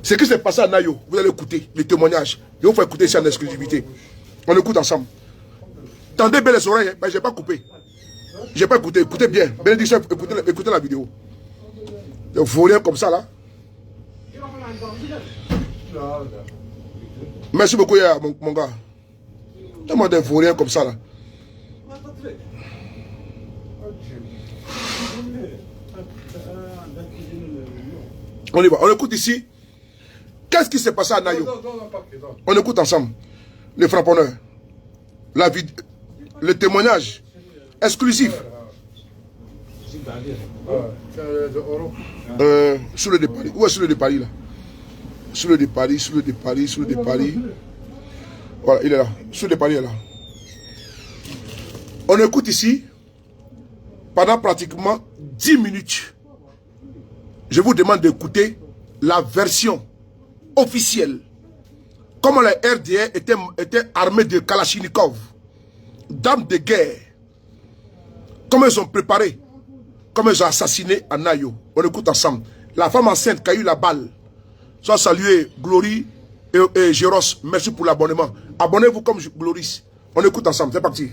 Ce qui s'est passé à Nayo, vous allez écouter les témoignages. Et on va écouter ça en exclusivité. On écoute ensemble. Tendez bien les oreilles, mais je n'ai pas coupé. Je n'ai pas écouté. Écoutez bien. Bénédiction, écoutez la vidéo. Vous voulez comme ça là. Merci beaucoup, mon gars. Demande des vauriens comme ça là. On y va. On écoute ici. Qu'est-ce qui s'est passé à Nayo? On écoute ensemble. Les frapponneurs. La vie, le témoignage exclusif. Sous le de Paris. Où est sous le de Paris là? Sous le de Paris, sous le de Paris, sous le de Paris. Voilà, il est là. Sous le de Paris est là. On écoute ici pendant pratiquement 10 minutes. Je vous demande d'écouter la version officielle. Comment les RDR étaient armés de Kalachnikov, d'armes de guerre. Comment ils ont préparé, comment ils ont assassiné à Nayo. On écoute ensemble. La femme enceinte qui a eu la balle. Soit salué Glory et Géros. Merci pour l'abonnement. Abonnez-vous comme Gloris. On écoute ensemble. C'est parti.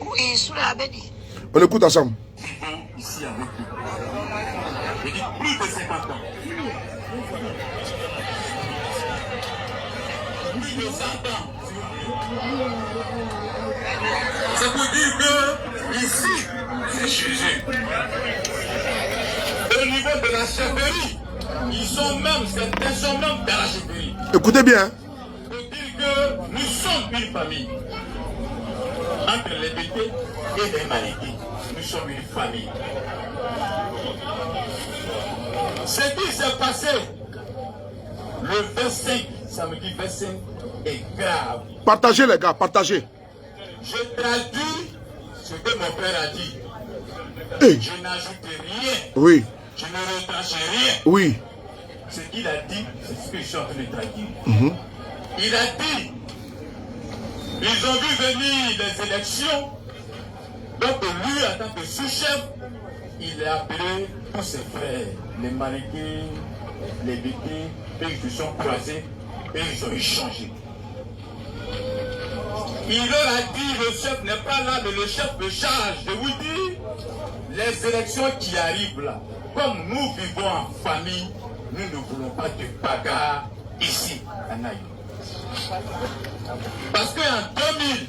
Oui, sous la béni. On écoute ensemble. Ici avec lui. Je dis plus de 50 ans. Plus de 100 ans. C'est pour dire que ici, c'est chez eux. Au niveau de la chefferie, certains sont même dans la chefferie. Écoutez bien. Pour dire que nous sommes une famille. Entre les BT et les Malékis, nous sommes une famille. Ce qui s'est passé le 25, samedi 25, est grave. Partagez les gars, partagez. Je traduis ce que mon père a dit. Hey. Je n'ajoute rien. Oui, Je ne retranche rien. oui. Ce qu'il a dit, c'est ce que je suis en train de traduire. Il a dit, ils ont vu venir les élections. Donc lui, en tant que sous-chef, il a appelé tous ses frères, les Malékis, les BT, et ils se sont croisés et ils ont échangé. Il leur a dit, le chef n'est pas là, mais le chef me charge de vous dire, les élections qui arrivent là, comme nous vivons en famille, nous ne voulons pas de bagarre ici, à Nayo. Parce qu'en 2000,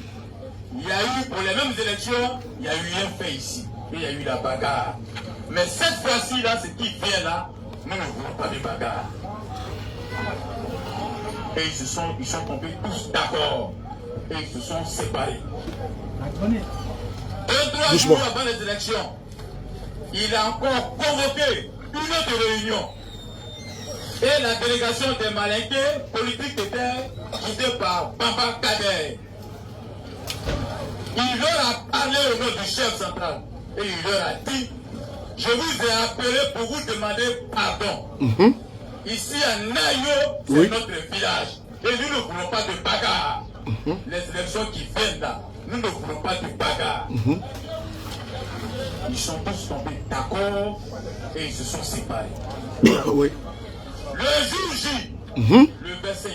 il y a eu, pour les mêmes élections, il y a eu un fait ici, et il y a eu la bagarre. Mais cette fois-ci, là, ce qui vient là, nous ne voulons pas de bagarre. Et ils sont tombés tous d'accord. Et ils se sont séparés. 2-3 jours avant les élections, il a encore convoqué une autre réunion. Et la délégation des Malinqués politiques était guidée par Bamba Kader. Il leur a parlé au nom du chef central. Et il leur a dit, je vous ai appelé pour vous demander pardon. Ici à Nayo, c'est notre village. Et nous ne voulons pas de bagarre. Les élections qui viennent là, nous ne voulons pas de bagarre. Ils sont tous tombés d'accord et ils se sont séparés. Oui. Le jour J, le 25,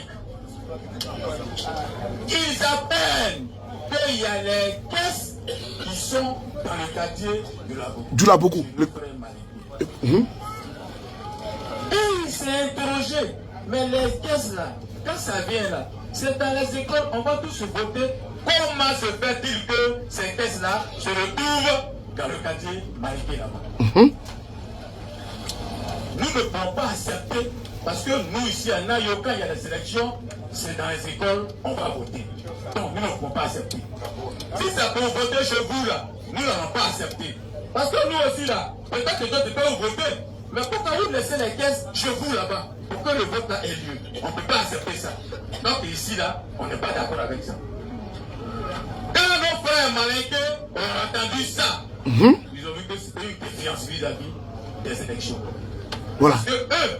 ils apprennent qu'il y a les caisses qui sont dans le quartier de la Boku. Du Laboku. Et il s'est interrogé, mais les caisses là, quand ça vient là, c'est dans les écoles, on va tous voter. Comment se fait-il que ces caisses là se retrouvent dans le quartier Mariké là-bas? Nous ne pouvons pas accepter, parce que nous ici à Nayoka, il y a des élections, c'est dans les écoles, on va voter. Donc nous ne pouvons pas accepter. Si ça peut voter chez vous là, nous n'allons pas accepter. Parce que nous aussi là, peut-être que d'autres peuvent voter, mais pourquoi vous laissez les caisses chez vous là-bas pour que le vote là ait lieu? On ne peut pas accepter ça. Donc ici là, on n'est pas d'accord avec ça. Quand nos frères malinqués ont entendu ça, ils ont vu que c'était une défiance vis-à-vis des élections. Voilà. Parce que eux,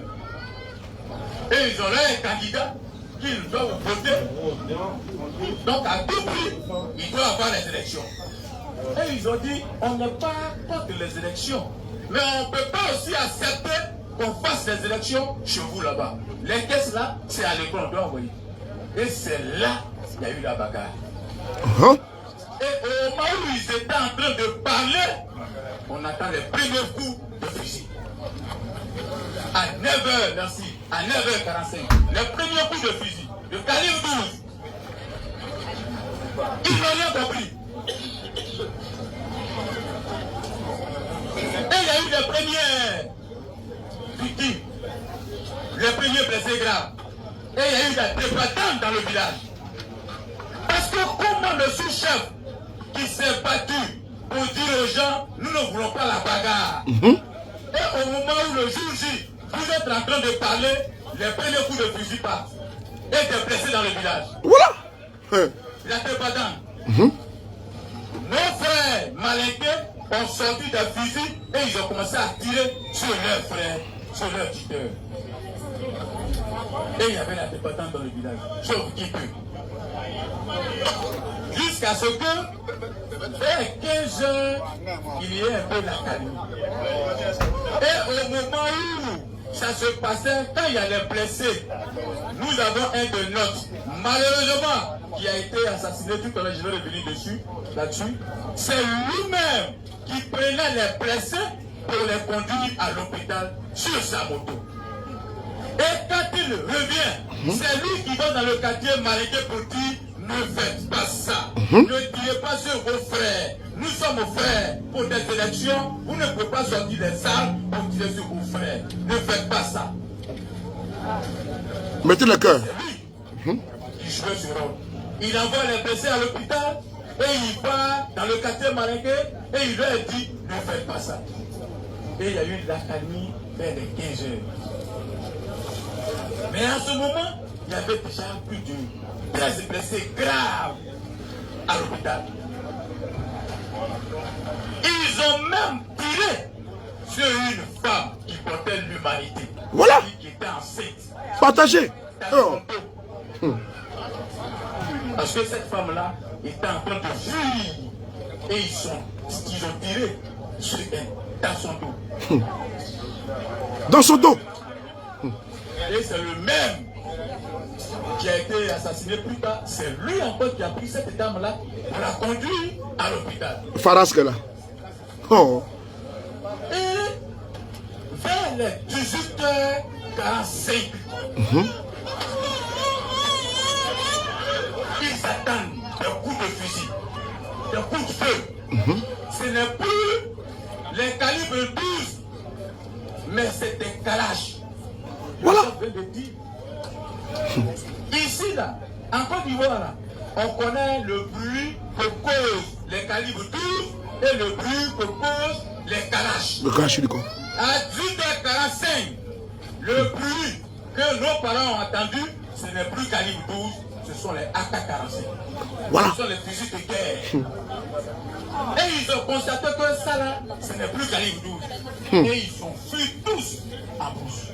ils ont leur candidat qu'ils doivent voter. Donc à tout prix, ils doivent avoir les élections. Et ils ont dit, on n'est pas contre les élections. Mais on ne peut pas aussi accepter qu'on fasse les élections chez vous là-bas. Les caisses là, c'est à l'école, on doit envoyer. Et c'est là qu'il y a eu la bagarre. Et au moment où ils étaient en train de parler, on attend les premiers coups de fusil. À 9h, merci, à 9h45, les premiers coups de fusil, de calibre 12. Ils n'ont rien compris. Et il y a eu les premières victimes, les premiers blessés graves. Et il y a eu des débattants dans le village. Parce que comment le sous-chef qui s'est battu pour dire aux gens, nous ne voulons pas la bagarre. Et au moment où le jour J, vous êtes en train de parler, les premiers coups de fusil partent. Et des blessés dans le village. Voilà. La débattante. Nos frères malinqués ont sorti des fusils et ils ont commencé à tirer sur leurs frères, sur leurs tuteurs. Et il y avait la débattante dans le village. Sauf qui peut. Jusqu'à ce que, vers 15h, il y ait un peu la calme. Et au moment où ça se passait, quand il y a les blessés, nous avons un de nôtres, malheureusement, qui a été assassiné tout à l'heure, je vais revenir dessus, là-dessus. C'est lui-même qui prenait les blessés pour les conduire à l'hôpital sur sa moto. Et quand il revient, c'est lui qui va dans le quartier Mariké pour dire, ne faites pas ça. Ne tirez pas sur vos frères. Nous sommes frères pour des élections. Vous ne pouvez pas sortir des armes pour tirer sur vos frères. Ne faites pas ça. Mettez le cœur. C'est lui qui jouait ce rôle. Il envoie les blessés à l'hôpital et il va dans le quartier Mariké et il leur dit, ne faites pas ça. Et il y a eu l'accalmie vers les 15 heures. Mais en ce moment, il y avait déjà plus de 13 blessés graves à l'hôpital. Ils ont même tiré sur une femme qui portait l'humanité. Voilà. Qui était enceinte. Partagez. Oh. Parce que cette femme-là était en train de fuir. Et ils ont tiré sur elle, dans son dos. Dans son dos. Et c'est le même qui a été assassiné plus tard. C'est lui encore qui a pris cette dame-là pour la conduire à l'hôpital. Farasque là. Oh. Et vers les 18h45, ils attendent des coups de fusil, des coups de feu. Ce n'est plus les calibres 12, mais c'est des calaches. Voilà. Ici, là, en Côte d'Ivoire, là, on connaît le bruit que causent les calibres 12 et le bruit que causent les calaches. Le calache, il est quoi? À 18h45, le bruit que nos parents ont entendu, ce n'est plus calibre 12, ce sont les AK-47. Voilà. Ce sont les fusils de guerre. Et ils ont constaté que ça là, ce n'est plus calibre 12. Et ils sont fuis tous en brousse.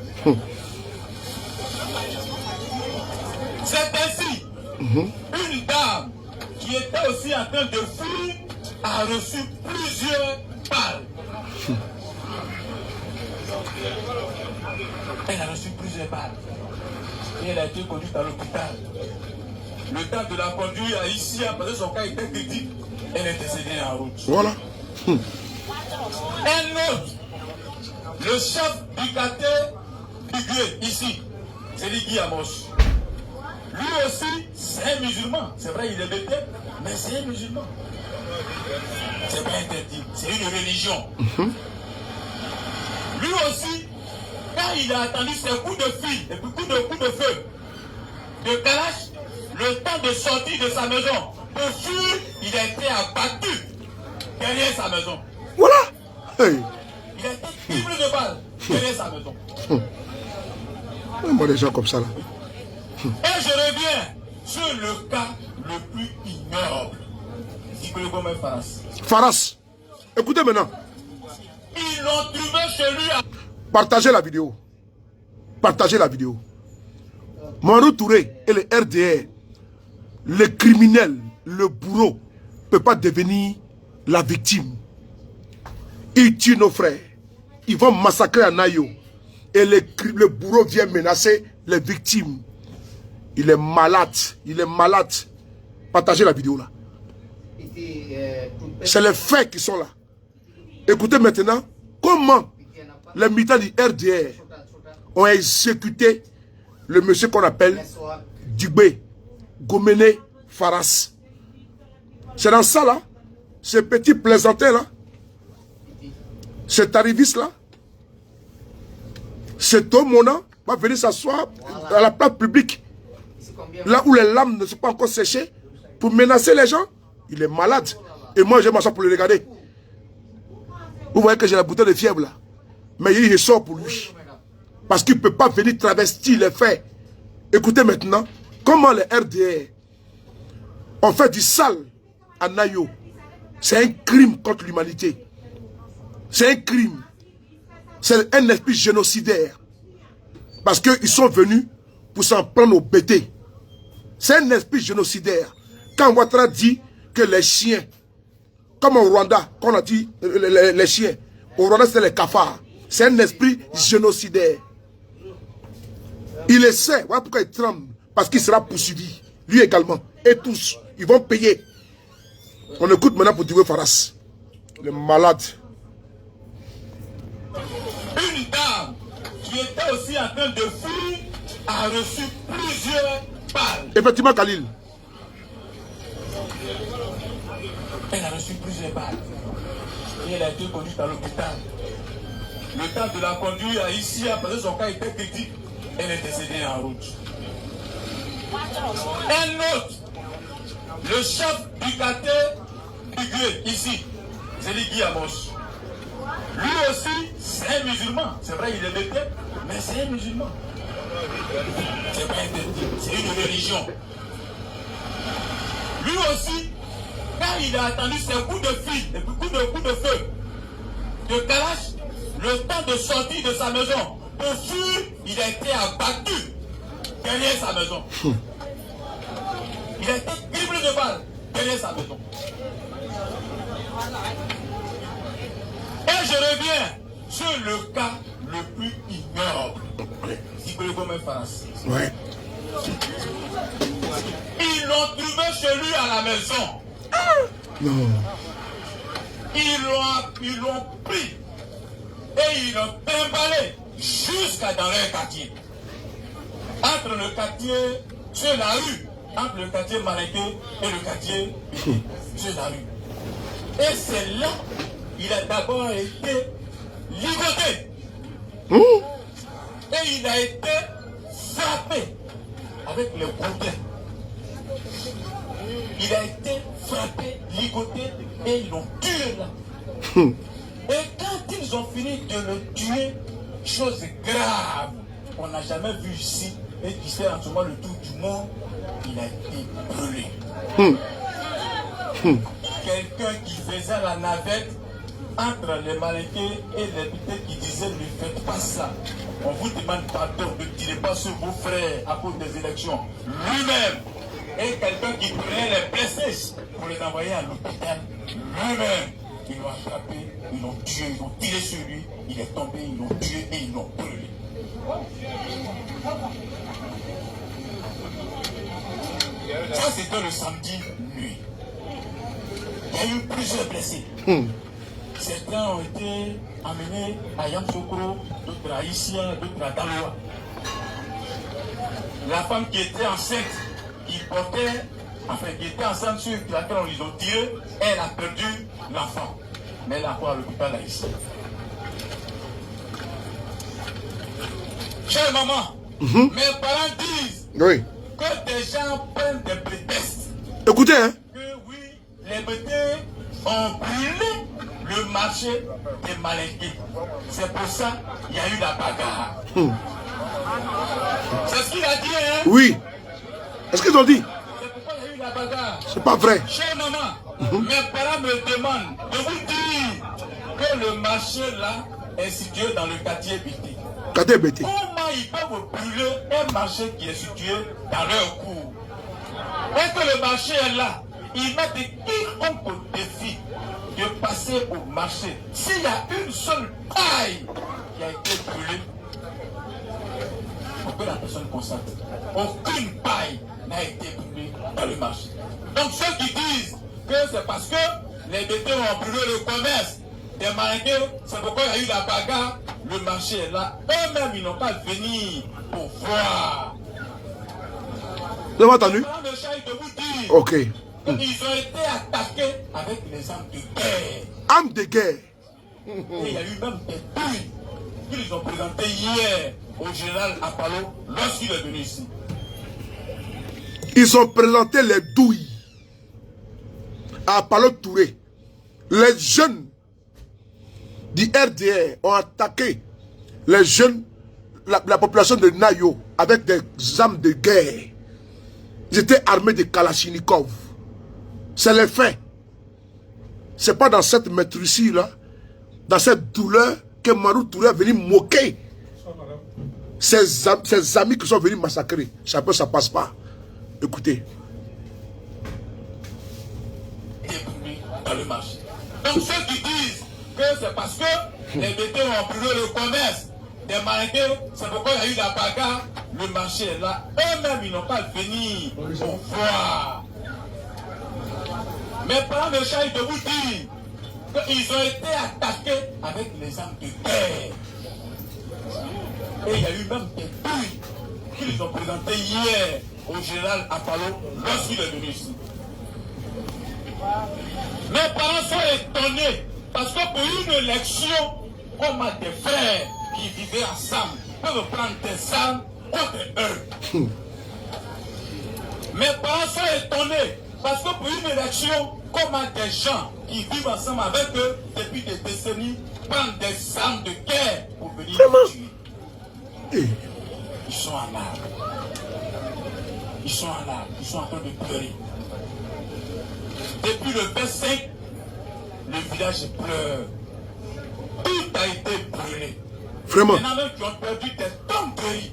C'est ainsi, une dame qui était aussi en train de fuir a reçu plusieurs balles. Elle a reçu plusieurs balles. Et elle a été conduite à l'hôpital. Le temps de la conduire ici, parce que son cas était critique, elle est décédée en route. Voilà. Un autre, le chef du quartier Bigué, ici, c'est Ligui Amos. Lui aussi, c'est un musulman. C'est vrai, il est bébé, mais c'est un musulman. C'est pas interdit, c'est une religion. Lui aussi, quand il a attendu ses coups de fil, et puis coups de feu, de Kalash, le temps de sortir de sa maison, pour fuir, il a été abattu derrière sa maison. Voilà. Hey. Il a été criblé de balles derrière sa maison. Moi, des gens comme ça là. Et je reviens sur le cas le plus ignoble. Faras. Écoutez maintenant. Ils l'ont trouvé chez lui. Partagez la vidéo. Partagez la vidéo. Marou Touré et le RDR, le criminel, le bourreau, ne peut pas devenir la victime. Ils tuent nos frères. Ils vont massacrer à Nayo. Et le bourreau vient menacer les victimes. Il est malade. Il est malade. Partagez la vidéo là. C'est les faits qui sont là. Écoutez maintenant comment les militants du RDR ont exécuté le monsieur qu'on appelle Dubé, Gomene Faras. C'est dans ça là, ce petit plaisantin là, cet arriviste là, cet homme va venir s'asseoir à la place publique, là où les lames ne sont pas encore séchées, pour menacer les gens. Il est malade. Et moi, je m'assois pour le regarder. Vous voyez que j'ai la bouteille de fièvre là. Mais il sort pour lui. Parce qu'il ne peut pas venir travestir les faits. Écoutez maintenant, comment les RDR ont fait du sale à Nayo. C'est un crime contre l'humanité. C'est un crime. C'est un esprit génocidaire. Parce qu'ils sont venus pour s'en prendre au bêtés. C'est un esprit génocidaire. Quand Ouattara dit que les chiens, comme au Rwanda, quand on a dit les chiens, au Rwanda c'est les cafards. C'est un esprit génocidaire. Il le sait, voilà pourquoi il tremble. Parce qu'il sera poursuivi. Lui également. Et tous. Ils vont payer. On écoute maintenant pour Dubé Faras. Le malade. Une dame qui était aussi en train de fuir a reçu plusieurs balles. Effectivement, Khalil. Elle a reçu plusieurs balles. Et elle a été conduite à l'hôpital. Le temps de la conduire ici, après son cas était critique, elle est décédée en route. Un autre, le chef du quartier Bigué, ici, c'est Ligui Amos. Lui aussi, c'est un musulman. C'est vrai, il est bébé, mais c'est un musulman. C'est pas interdit, c'est une religion. Lui aussi, quand il a attendu ses coups de fil et puis coups de feu de Kalash, le temps de sortir de sa maison, pour fuir, il a été abattu derrière sa maison. Il a été criblé de balles derrière sa maison. Et je reviens sur le cas le plus ignoble. Ouais. Ils l'ont trouvé chez lui à la maison. Non. Ils l'ont pris et ils l'ont trimballé jusqu'à dans leur quartier. Entre le quartier, sur la rue, entre le quartier Marété et le quartier sur la rue. Et c'est là il a d'abord été ligoté. Et il a été frappé avec le bouquet. Il a été frappé, ligoté et ils l'ont tué là. Et quand ils ont fini de le tuer, chose grave, on n'a jamais vu ici, et qui fait en ce moment le tour du monde, il a été brûlé. Quelqu'un qui faisait la navette entre les Malinqués et les Bités qui disaient ne faites pas ça. On vous demande pardon, ne tirez pas sur vos frères à cause des élections. Lui-même, et quelqu'un qui prenait les blessés pour les envoyer à l'hôpital, lui-même, ils l'ont attrapé, ils l'ont tué, ils l'ont tiré sur lui, il est tombé, ils l'ont tué et ils l'ont brûlé. Ça, c'était le samedi nuit. Il y a eu plusieurs blessés. Certains ont été amenés à Yamsoukro, d'autres à Issia, d'autres à Daloa. La femme qui était enceinte, qui portait, enfin qui était enceinte sur laquelle on les a tiré, elle a perdu l'enfant. Mais elle a quoi à l'hôpital là ici. Chère maman, mes parents disent que des gens prennent des prétextes. Écoutez, hein. Que oui, les bêtés ont brûlé le marché des Malinqués. C'est pour ça qu'il y a eu la bagarre. C'est ce qu'il a dit, hein? Oui. Est-ce qu'ils ont dit? C'est pourquoi il y a eu la bagarre. C'est pas vrai. Chère maman, mes parents me demandent de vous dire que le marché là est situé dans le quartier Bité. Quartier Bité. Comment ils peuvent brûler un marché qui est situé dans leur cour? Est-ce que le marché est là? Ils mettent quiconque au défi de passer au marché. S'il y a une seule paille qui a été brûlée, pour que la personne constate, aucune paille n'a été brûlée dans le marché. Donc ceux qui disent que c'est parce que les bêtés ont brûlé le commerce des Malinqués, c'est pourquoi il y a eu la bagarre, le marché est là. Eux-mêmes, ils n'ont pas venu pour voir. Vous avez entendu? De vous dire, ok. ils ont été attaqués avec les armes de guerre. Armes de guerre. Et il y a eu même des douilles qu'ils ont présentées hier au général Apollo lorsqu'il est venu ici. Ils ont présenté les douilles à Apollo Touré. Les jeunes du RDR ont attaqué les jeunes, la population de Nayo avec des armes de guerre. Ils étaient armés de Kalachnikov. C'est les faits. C'est pas dans cette maîtrise là, dans cette douleur que Marou Touré est venu moquer ses amis qui sont venus massacrer. Ça passe pas. Écoutez. Dans le marché. Donc ceux qui disent que c'est parce que les bêtés ont brûlé le commerce des Malinqués, c'est pourquoi il y a eu la bagarre, le marché est là. Eux-mêmes, ils n'ont pas venu pour voir. Mes parents me chargent de vous dire qu'ils ont été attaqués avec les armes de guerre. Et il y a eu même des douilles qu'ils ont présentées hier au général Apollo lorsqu'il est venu ici. Mes parents sont étonnés parce que pour une élection, comme à des frères qui vivaient ensemble peuvent prendre des armes contre eux. Mes parents sont étonnés parce que pour une élection, comme à des gens qui vivent ensemble avec eux depuis des décennies, prendre des armes de guerre pour venir tuer. Ils sont en larmes. Ils sont en larmes. Ils sont en train de pleurer. Depuis le 25, le village pleure. Tout a été brûlé. Vraiment. Il y en a même qui ont perdu des tonnes de riz.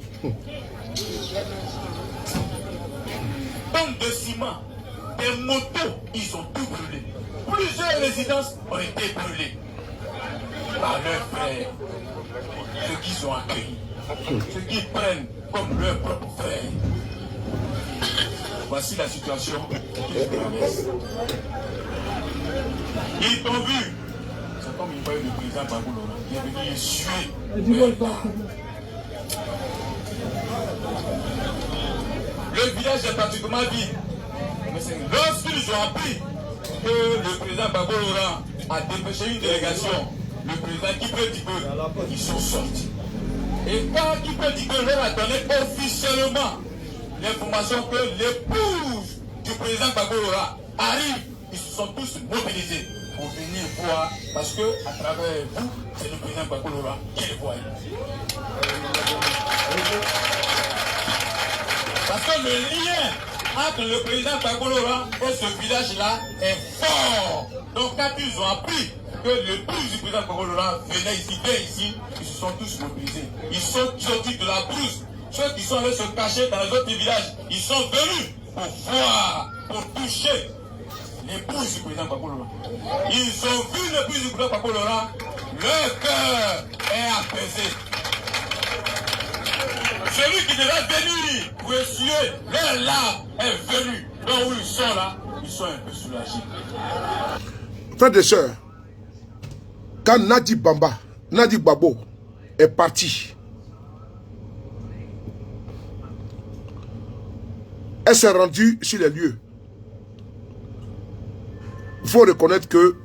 Tonnes de ciment. Des motos, ils ont tout brûlé. Plusieurs résidences ont été brûlées par leurs frères. Ceux qui sont accueillis. Ceux qui prennent comme leurs propres frères. Voici la situation qu'ils traversent. Ils t'ont vu. C'est comme ils voyaient le président Bagoulora. Il est venu essuyer. Le village est pratiquement vide. Lorsqu'ils ont appris que le président Bagoulora a dépêché une délégation, le président Kipé Dibé, ils sont sortis. Et quand Kipé Dibé leur a donné officiellement l'information que l'épouse du président Bagoulora arrive, ils se sont tous mobilisés pour venir voir, parce que à travers vous, c'est le président Bagoulora qui le voit. Parce que le lien entre le président Gbagbo Laurent et ce village-là est fort. Donc quand ils ont appris que l'épouse du président Gbagbo Laurent venait ici, ils se sont tous mobilisés. Ils sont sortis de la brousse. Ceux qui sont allés se cacher dans les autres villages, ils sont venus pour voir, pour toucher l'épouse du président Gbagbo Laurent. Ils ont vu l'épouse du président Gbagbo Laurent, leur cœur est apaisé. Celui qui devait venir pour essuyer leur larmes est venu. Donc où ils sont là, ils sont un peu soulagés. Frères et sœurs, quand Nadi Gbagbo est parti, elle s'est rendue sur les lieux. Il faut reconnaître que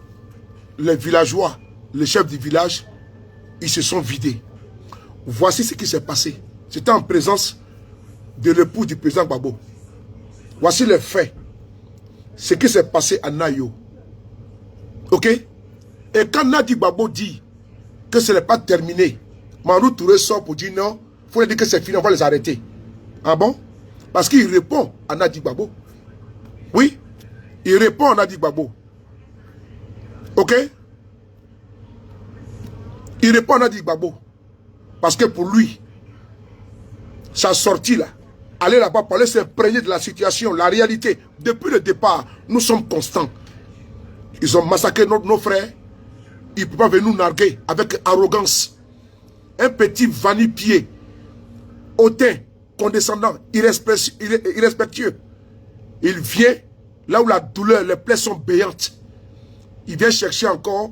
les villageois, les chefs du village, ils se sont vidés. Voici ce qui s'est passé. C'était en présence de l'époux du président Gbagbo. Voici les faits. Ce qui s'est passé à Nayo. Ok? Et quand Nadi Gbagbo dit que ce n'est pas terminé, Marou Touré sort pour dire non, il faut dire que c'est fini, on va les arrêter. Ah bon? Parce qu'il répond à Nadi Gbagbo. Oui, il répond à Nadi Gbagbo. Ok? Il répond à Nadi Gbagbo. Parce que pour lui, sa sortie là, aller là-bas pour aller s'imprégner de la situation, la réalité, depuis le départ, nous sommes constants. Ils ont massacré nos frères. Ils ne peuvent pas venir nous narguer avec arrogance. Un petit vanipié, hautain, condescendant, irrespectueux. Il vient là où la douleur, les plaies sont béantes. Il vient chercher encore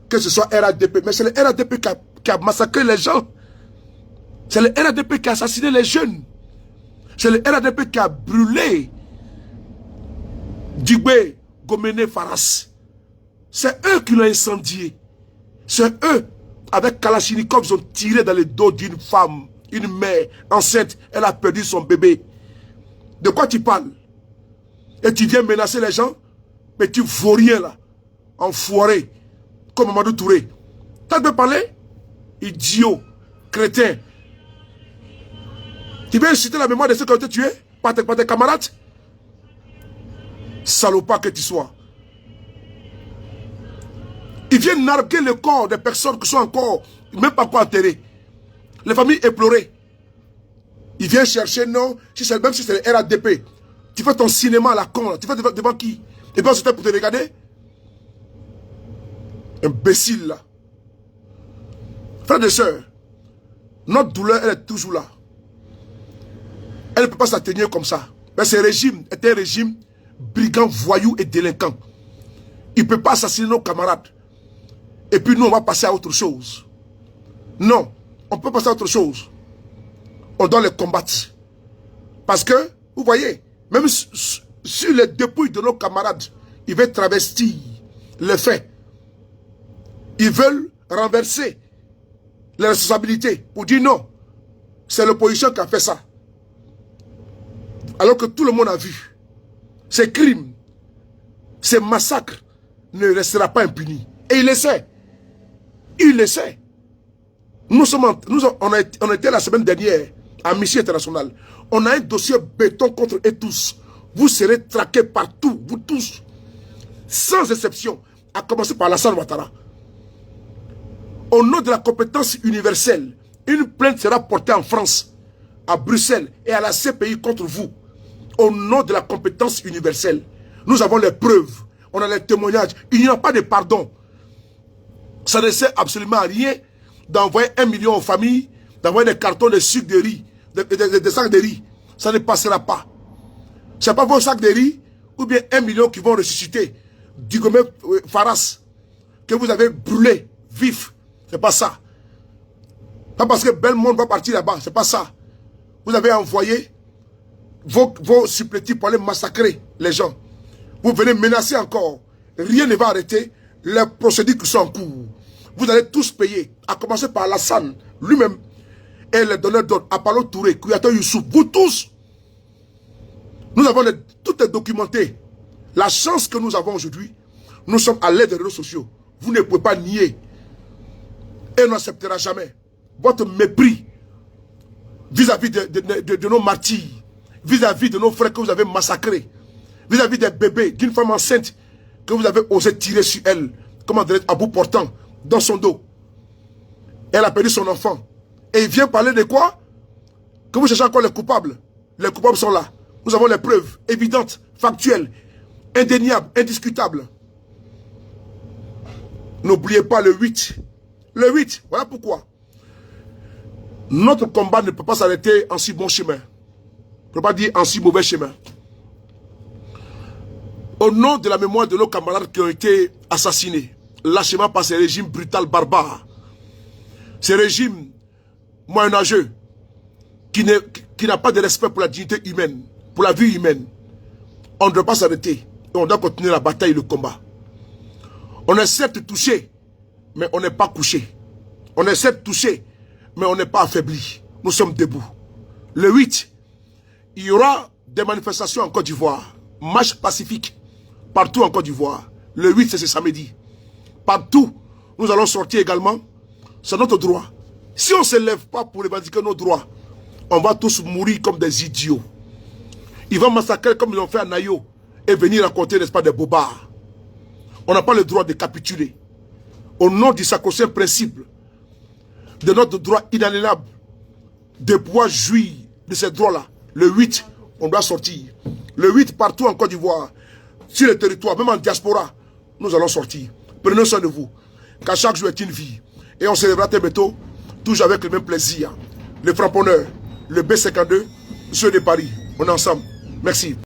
que ce soit RADP. Mais c'est le RADP qui a massacré les gens. C'est le RADP qui a assassiné les jeunes. C'est le RADP qui a brûlé Djiboué, Gomene, Faras. C'est eux qui l'ont incendié. C'est eux, avec Kalachnikov, ils ont tiré dans le dos d'une femme, une mère enceinte. Elle a perdu son bébé. De quoi tu parles? Et tu viens menacer les gens? Mais tu vaux rien là. Enfoiré. Comme Mamadou Touré. T'as de parler? Idiot. Crétin. Tu veux insulter la mémoire de ceux qui ont été tués par tes camarades? Salopard que tu sois. Ils viennent narguer le corps des personnes qui sont encore, même pas encore enterrées. Les familles éplorées. Ils viennent chercher, non, même si c'est le RADP. Tu fais ton cinéma à la con, là. Tu fais devant qui? Et bien c'était pour te regarder? Imbécile, là. Frères et sœurs, notre douleur, elle est toujours là. Elle ne peut pas s'atténuer comme ça. Mais ce régime est un régime brigand, voyou et délinquant. Il ne peut pas assassiner nos camarades. Et puis nous, on va passer à autre chose. Non, on peut passer à autre chose. On doit les combattre. Parce que, vous voyez, même sur les dépouilles de nos camarades, ils veulent travestir les faits. Ils veulent renverser les responsabilités pour dire non, c'est l'opposition qui a fait ça. Alors que tout le monde a vu. Ces crimes, ces massacres ne resteront pas impunis. Et il le sait. Il le sait. On était la semaine dernière à Mission Internationale. On a un dossier béton contre eux tous. Vous serez traqués partout, vous tous. Sans exception. À commencer par Alassane Ouattara. Au nom de la compétence universelle, une plainte sera portée en France, à Bruxelles et à la CPI contre vous. Au nom de la compétence universelle. Nous avons les preuves. On a les témoignages. Il n'y a pas de pardon. Ça ne sert absolument à rien d'envoyer 1 million aux familles, d'envoyer des cartons de sucre de riz, des sacs de riz. Ça ne passera pas. Ce n'est pas vos sacs de riz ou bien 1 million qui vont ressusciter Dugomé Faras que vous avez brûlé vif. C'est pas ça. Pas parce que Belmont va partir là-bas. C'est pas ça. Vous avez envoyé vos supplétifs pour aller massacrer les gens. Vous venez menacer encore. Rien ne va arrêter les procédures qui sont en cours. Vous allez tous payer, à commencer par Alassane lui-même et les donneurs d'ordre, Apollo Touré, Kouyato Youssouf, vous tous. Nous avons tout est documenté. La chance que nous avons aujourd'hui, nous sommes à l'aide des réseaux sociaux. Vous ne pouvez pas nier. Et on n'acceptera jamais votre mépris vis-à-vis de nos martyrs, vis-à-vis de nos frères que vous avez massacrés, vis-à-vis des bébés, d'une femme enceinte que vous avez osé tirer sur elle, comment dire, à bout portant, dans son dos. Elle a perdu son enfant. Et il vient parler de quoi? Que vous cherchez encore les coupables. Les coupables sont là. Nous avons les preuves évidentes, factuelles, indéniables, indiscutables. N'oubliez pas le 8. Le 8, voilà pourquoi. Notre combat ne peut pas s'arrêter en si bon chemin. Je ne peux pas dire en si mauvais chemin. Au nom de la mémoire de nos camarades qui ont été assassinés, lâchement par ces régimes brutaux, barbares, ces régimes moyenâgeux, qui n'a pas de respect pour la dignité humaine, pour la vie humaine, on ne doit pas s'arrêter. Et on doit continuer la bataille et le combat. On est certes touché, mais on n'est pas couché. On est certes touché, mais on n'est pas affaibli. Nous sommes debout. Le 8, il y aura des manifestations en Côte d'Ivoire. Marche pacifique, partout en Côte d'Ivoire. Le 8, c'est ce samedi. Partout, nous allons sortir également. C'est notre droit. Si on ne se lève pas pour revendiquer nos droits, on va tous mourir comme des idiots. Ils vont massacrer comme ils ont fait à Nayo et venir raconter, n'est-ce pas, des bobards. On n'a pas le droit de capituler. Au nom du sacro-saint principe de notre droit inaliénable de pouvoir jouir de ces droits-là, le 8, on doit sortir. Le 8, partout en Côte d'Ivoire, sur le territoire, même en diaspora, nous allons sortir. Prenez soin de vous, car chaque jour est une vie. Et on célébrera très bientôt, toujours avec le même plaisir. Les frapponneurs, le B52, ceux de Paris, on est ensemble. Merci.